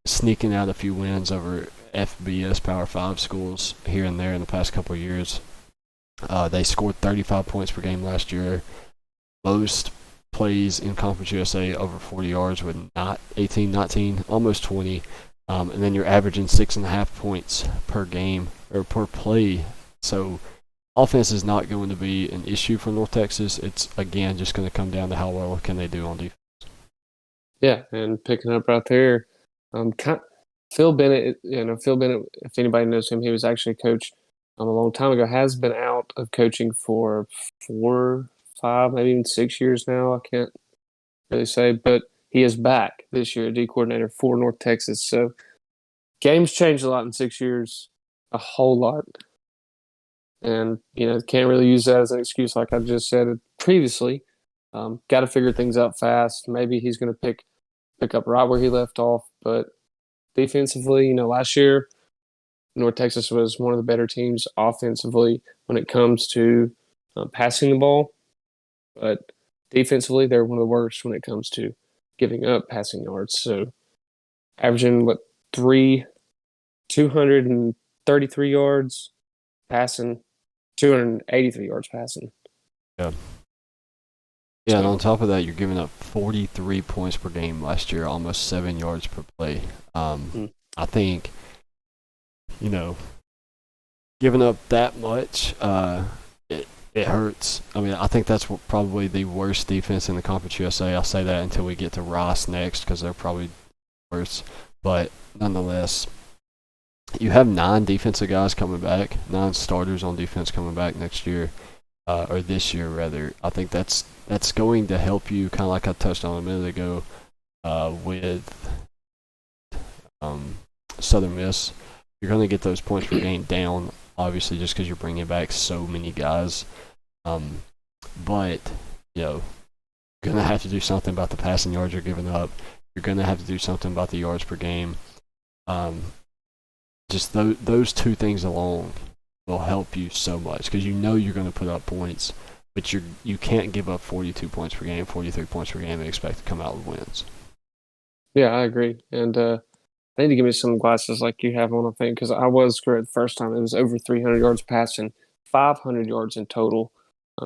sneaking out a few wins over FBS Power 5 schools here and there in the past couple of years. They scored 35 points per game last year. Most plays in Conference USA over 40 yards with 18, 19, almost 20. And then you're averaging 6.5 points per game or per play. So offense is not going to be an issue for North Texas. It's, again, just going to come down to how well can they do on defense. Yeah, and picking up right there, Phil Bennett, if anybody knows him, he was actually a coach a long time ago, has been out of coaching for 4, 5, maybe even 6 years now. I can't really say, but he is back this year, D coordinator for North Texas. So games changed a lot in 6 years, a whole lot. And, can't really use that as an excuse like I just said previously. Got to figure things out fast. Maybe he's going to pick up right where he left off. But defensively, last year, North Texas was one of the better teams offensively when it comes to passing the ball. But defensively, they're one of the worst when it comes to giving up passing yards. So averaging, 233 yards passing, 283 yards passing. Yeah. Yeah, and on top of that, you're giving up 43 points per game last year, almost 7 yards per play. I think, giving up that much, it hurts. I mean, I think that's probably the worst defense in the Conference USA. I'll say that until we get to Rice next because they're probably worse. But nonetheless, you have 9 defensive guys coming back, 9 starters on defense coming back next year. or this year rather. I think that's going to help you, kind of like I touched on a minute ago, with Southern Miss. You're going to get those points per game down, obviously, just because you're bringing back so many guys. But you're going to have to do something about the passing yards you're giving up. You're going to have to do something about the yards per game. Just those two things alone will help you so much, because you're going to put up points, but you can't give up 42 points per game, 43 points per game, and expect to come out with wins. Yeah, I agree. And I need to give me some glasses like you have on, I think, because I was correct the first time. It was over 300 yards passing, 500 yards in total,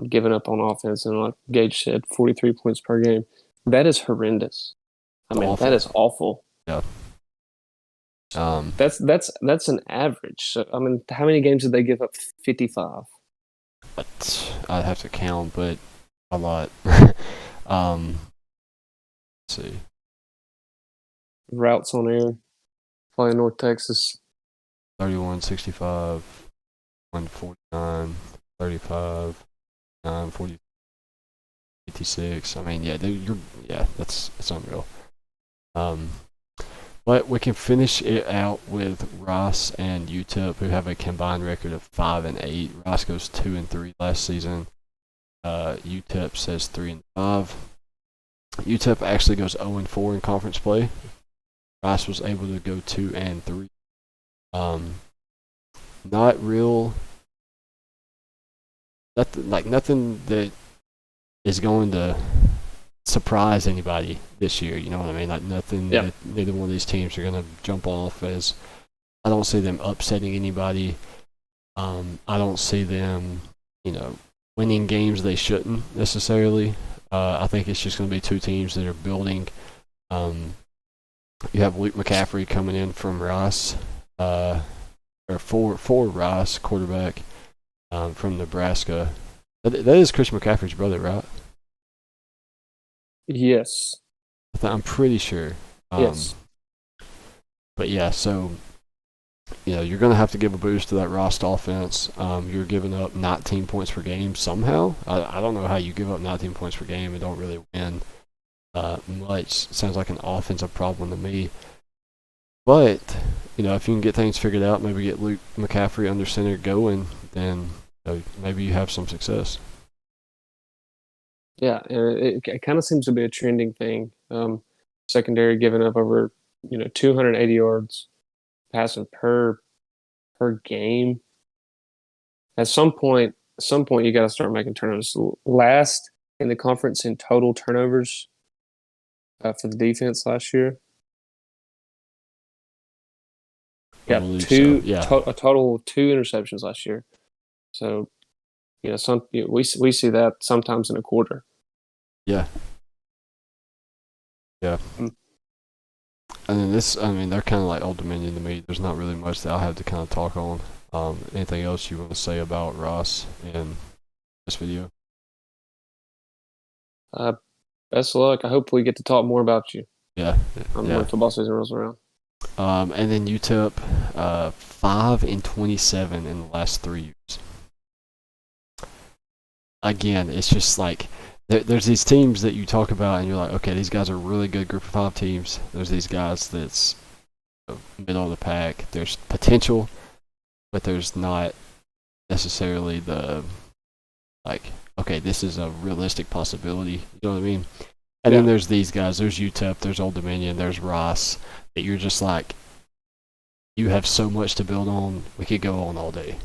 given up on offense. And like Gage said, 43 points per game. That is horrendous. I mean, Awful. that is awful. Yeah. That's an average. So, I mean, how many games did they give up? 55. I'd have to count, but a lot. Let's see. Routes on air, playing North Texas. 31, 65, 149, 35, 9, 40, 56. I mean, that's unreal. But we can finish it out with Rice and UTEP, who have a combined record of 5-8. Rice goes 2-3 last season. UTEP says 3-5. UTEP actually goes 0-4 in conference play. Rice was able to go 2-3. Not real. Nothing that is going to surprise anybody this year. You know what I mean? Like nothing that neither one of these teams are going to jump off as. I don't see them upsetting anybody. I don't see them, winning games they shouldn't necessarily. I think it's just going to be two teams that are building. You have Luke McCaffrey coming in from Rice, or for Rice, quarterback from Nebraska. That is Chris McCaffrey's brother, right? Yes. I'm pretty sure. Yes. But yeah, so you're going to have to give a boost to that Rice offense. You're giving up 19 points per game somehow. I don't know how you give up 19 points per game and don't really win much. Sounds like an offensive problem to me. But if you can get things figured out, maybe get Luke McCaffrey under center going, then maybe you have some success. Yeah, and it kind of seems to be a trending thing. Secondary giving up over 280 yards passing per game. At some point, you got to start making turnovers. Last in the conference in total turnovers for the defense last year. Yeah, a total of 2 interceptions last year. So, we see that sometimes in a quarter. Yeah. Yeah. And then they're kind of like Old Dominion to me. There's not really much that I'll have to kind of talk on. Anything else you want to say about Ross in this video? Best of luck. I hope we get to talk more about you. Yeah. When football season rolls around. And then UTEP, 5-27 in the last 3 years. Again, it's just like there's these teams that you talk about and you're like, okay, these guys are really good group of 5 teams. There's these guys that's middle of the pack. There's potential, but there's not necessarily the okay, this is a realistic possibility. You know what I mean? And then there's these guys. There's UTEP. There's Old Dominion. There's Rice. That you're just like, you have so much to build on. We could go on all day.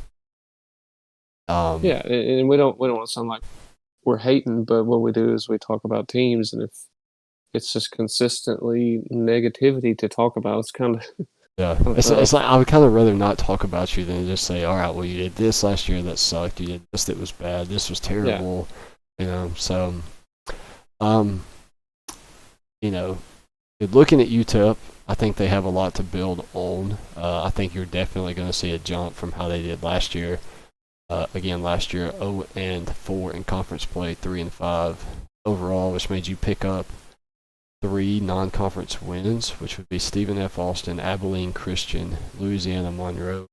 And we don't want to sound like we're hating, but what we do is we talk about teams, and if it's just consistently negativity to talk about, it's kind of it's like I would kind of rather not talk about you than just say, all right, well, you did this last year that sucked. You did this that was bad. This was terrible. So looking at UTEP, I think they have a lot to build on. I think you're definitely going to see a jump from how they did last year. Again, last year 0-4 in conference play, 3-5 overall, which made you pick up 3 non-conference wins, which would be Stephen F. Austin, Abilene Christian, Louisiana Monroe.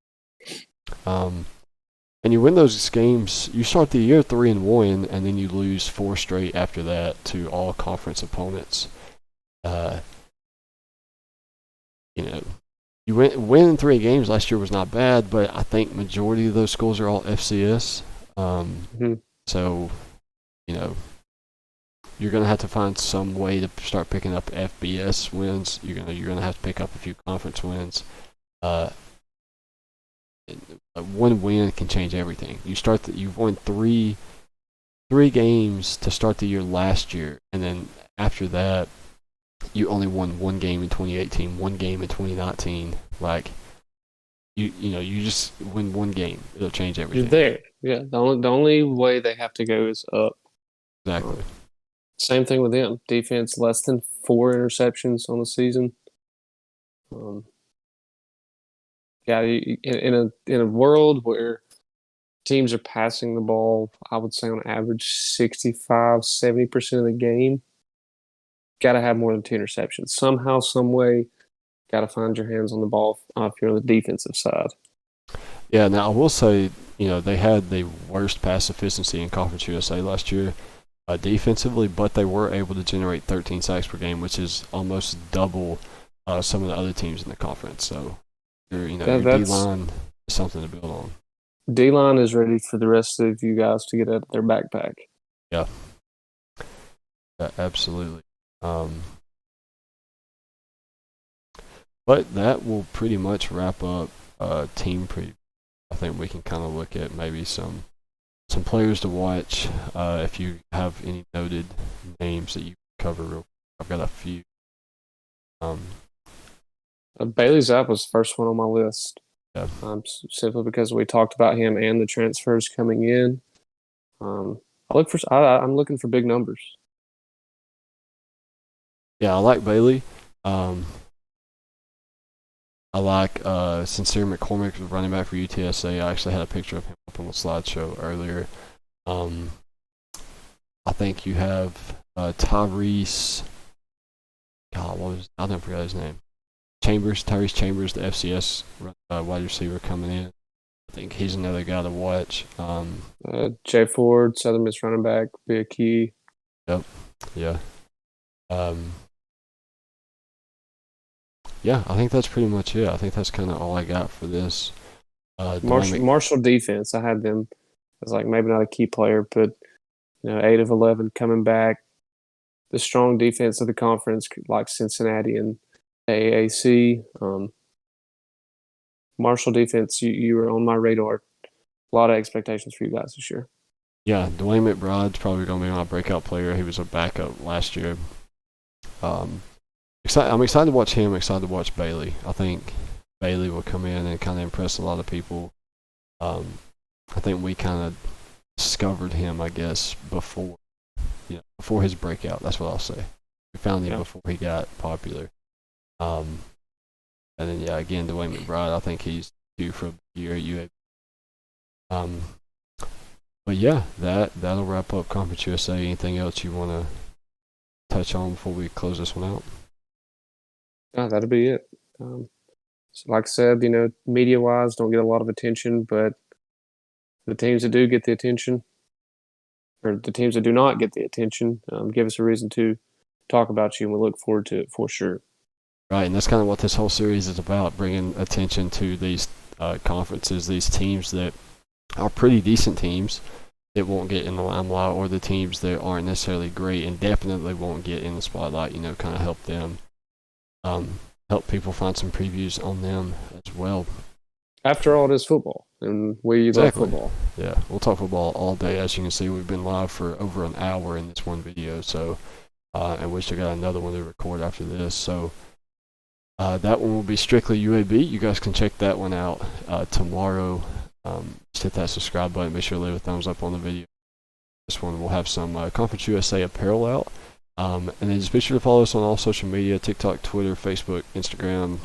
And you win those games. You start the year 3-1, and then you lose 4 straight after that to all conference opponents. You know, you winning 3 games last year was not bad, but I think majority of those schools are all FCS. So, you know, you're gonna have to find some way to start picking up FBS wins. You're gonna have to pick up a few conference wins. One win can change everything. You've won three games to start the year last year, and then after that, you only won 1 game in 2018, 1 game in 2019. Like, you just win 1 game. It'll change everything. You're there. Yeah. The only way they have to go is up. Exactly. Same thing with them. Defense, less than 4 interceptions on the season. In a world where teams are passing the ball, I would say on average 65-70% of the game, got to have more than 2 interceptions. Somehow, some way, got to find your hands on the ball if you're on the defensive side. Yeah, now I will say, they had the worst pass efficiency in Conference USA last year defensively, but they were able to generate 13 sacks per game, which is almost double some of the other teams in the conference. So, your D-line is something to build on. D-line is ready for the rest of you guys to get out of their backpack. Yeah, absolutely. But that will pretty much wrap up team preview. I think we can kind of look at maybe some players to watch. If you have any noted names that you cover real quick. I've got a few. Bailey Zapp was the first one on my list. Yeah. Simply because we talked about him and the transfers coming in. I'm looking for big numbers. Yeah, I like Bailey. I like Sincere McCormick, running back for UTSA. I actually had a picture of him up on the slideshow earlier. I think you have Tyrese. God, I don't forget his name. Tyrese Chambers, the FCS wide receiver coming in. I think he's another guy to watch. Jay Ford, Southern Miss running back, be a key. Yep. Yeah. Yeah, I think that's pretty much it. I think that's kind of all I got for this. Marshall defense, I had them as like maybe not a key player, but 8 of 11 coming back. The strong defense of the conference, like Cincinnati and AAC. Marshall defense, you were on my radar. A lot of expectations for you guys this year. Yeah, Dwayne McBride's probably going to be my breakout player. He was a backup last year. I'm excited to watch him. Excited to watch Bailey. I think Bailey will come in and kind of impress a lot of people. I think we kind of discovered him, I guess, before his breakout. That's what I'll say. We found him before he got popular. And then again, Dwayne McBride. I think he's due for a year at UAB. But yeah, that'll wrap up Conference USA. Anything else you want to touch on before we close this one out? That'll be it. So like I said, media-wise, don't get a lot of attention, but the teams that do get the attention, or the teams that do not get the attention, give us a reason to talk about you, and we look forward to it for sure. Right, and that's kind of what this whole series is about, bringing attention to these conferences, these teams that are pretty decent teams that won't get in the limelight, or the teams that aren't necessarily great and definitely won't get in the spotlight, kind of help them, help people find some previews on them as well. After all, it is football, and we love football. Yeah, we'll talk football all day. As you can see, we've been live for over an hour in this one video, so and we still got another one to record after this. So that one will be strictly UAB. You guys can check that one out tomorrow. Just hit that subscribe button. Make sure to leave a thumbs up on the video. This one will have some Conference USA apparel out. And then just be sure to follow us on all social media: TikTok, Twitter, Facebook, Instagram,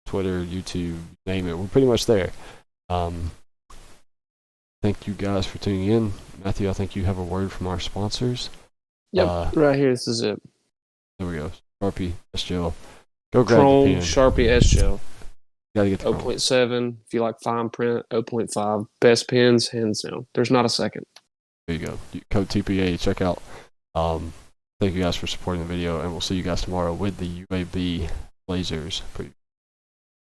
Twitter, YouTube, name it. We're pretty much there. Thank you guys for tuning in. Matthew, I think you have a word from our sponsors. Yep, right here. This is it. There we go. Sharpie S-Gel. Go grab Chrome the pen. Sharpie S-Gel. Gotta get the chrome. 0.7. If you like fine print, 0.5. Best pens, hands down. There's not a second. There you go. Code TPA. Check out. Thank you guys for supporting the video, and we'll see you guys tomorrow with the UAB Blazers preview.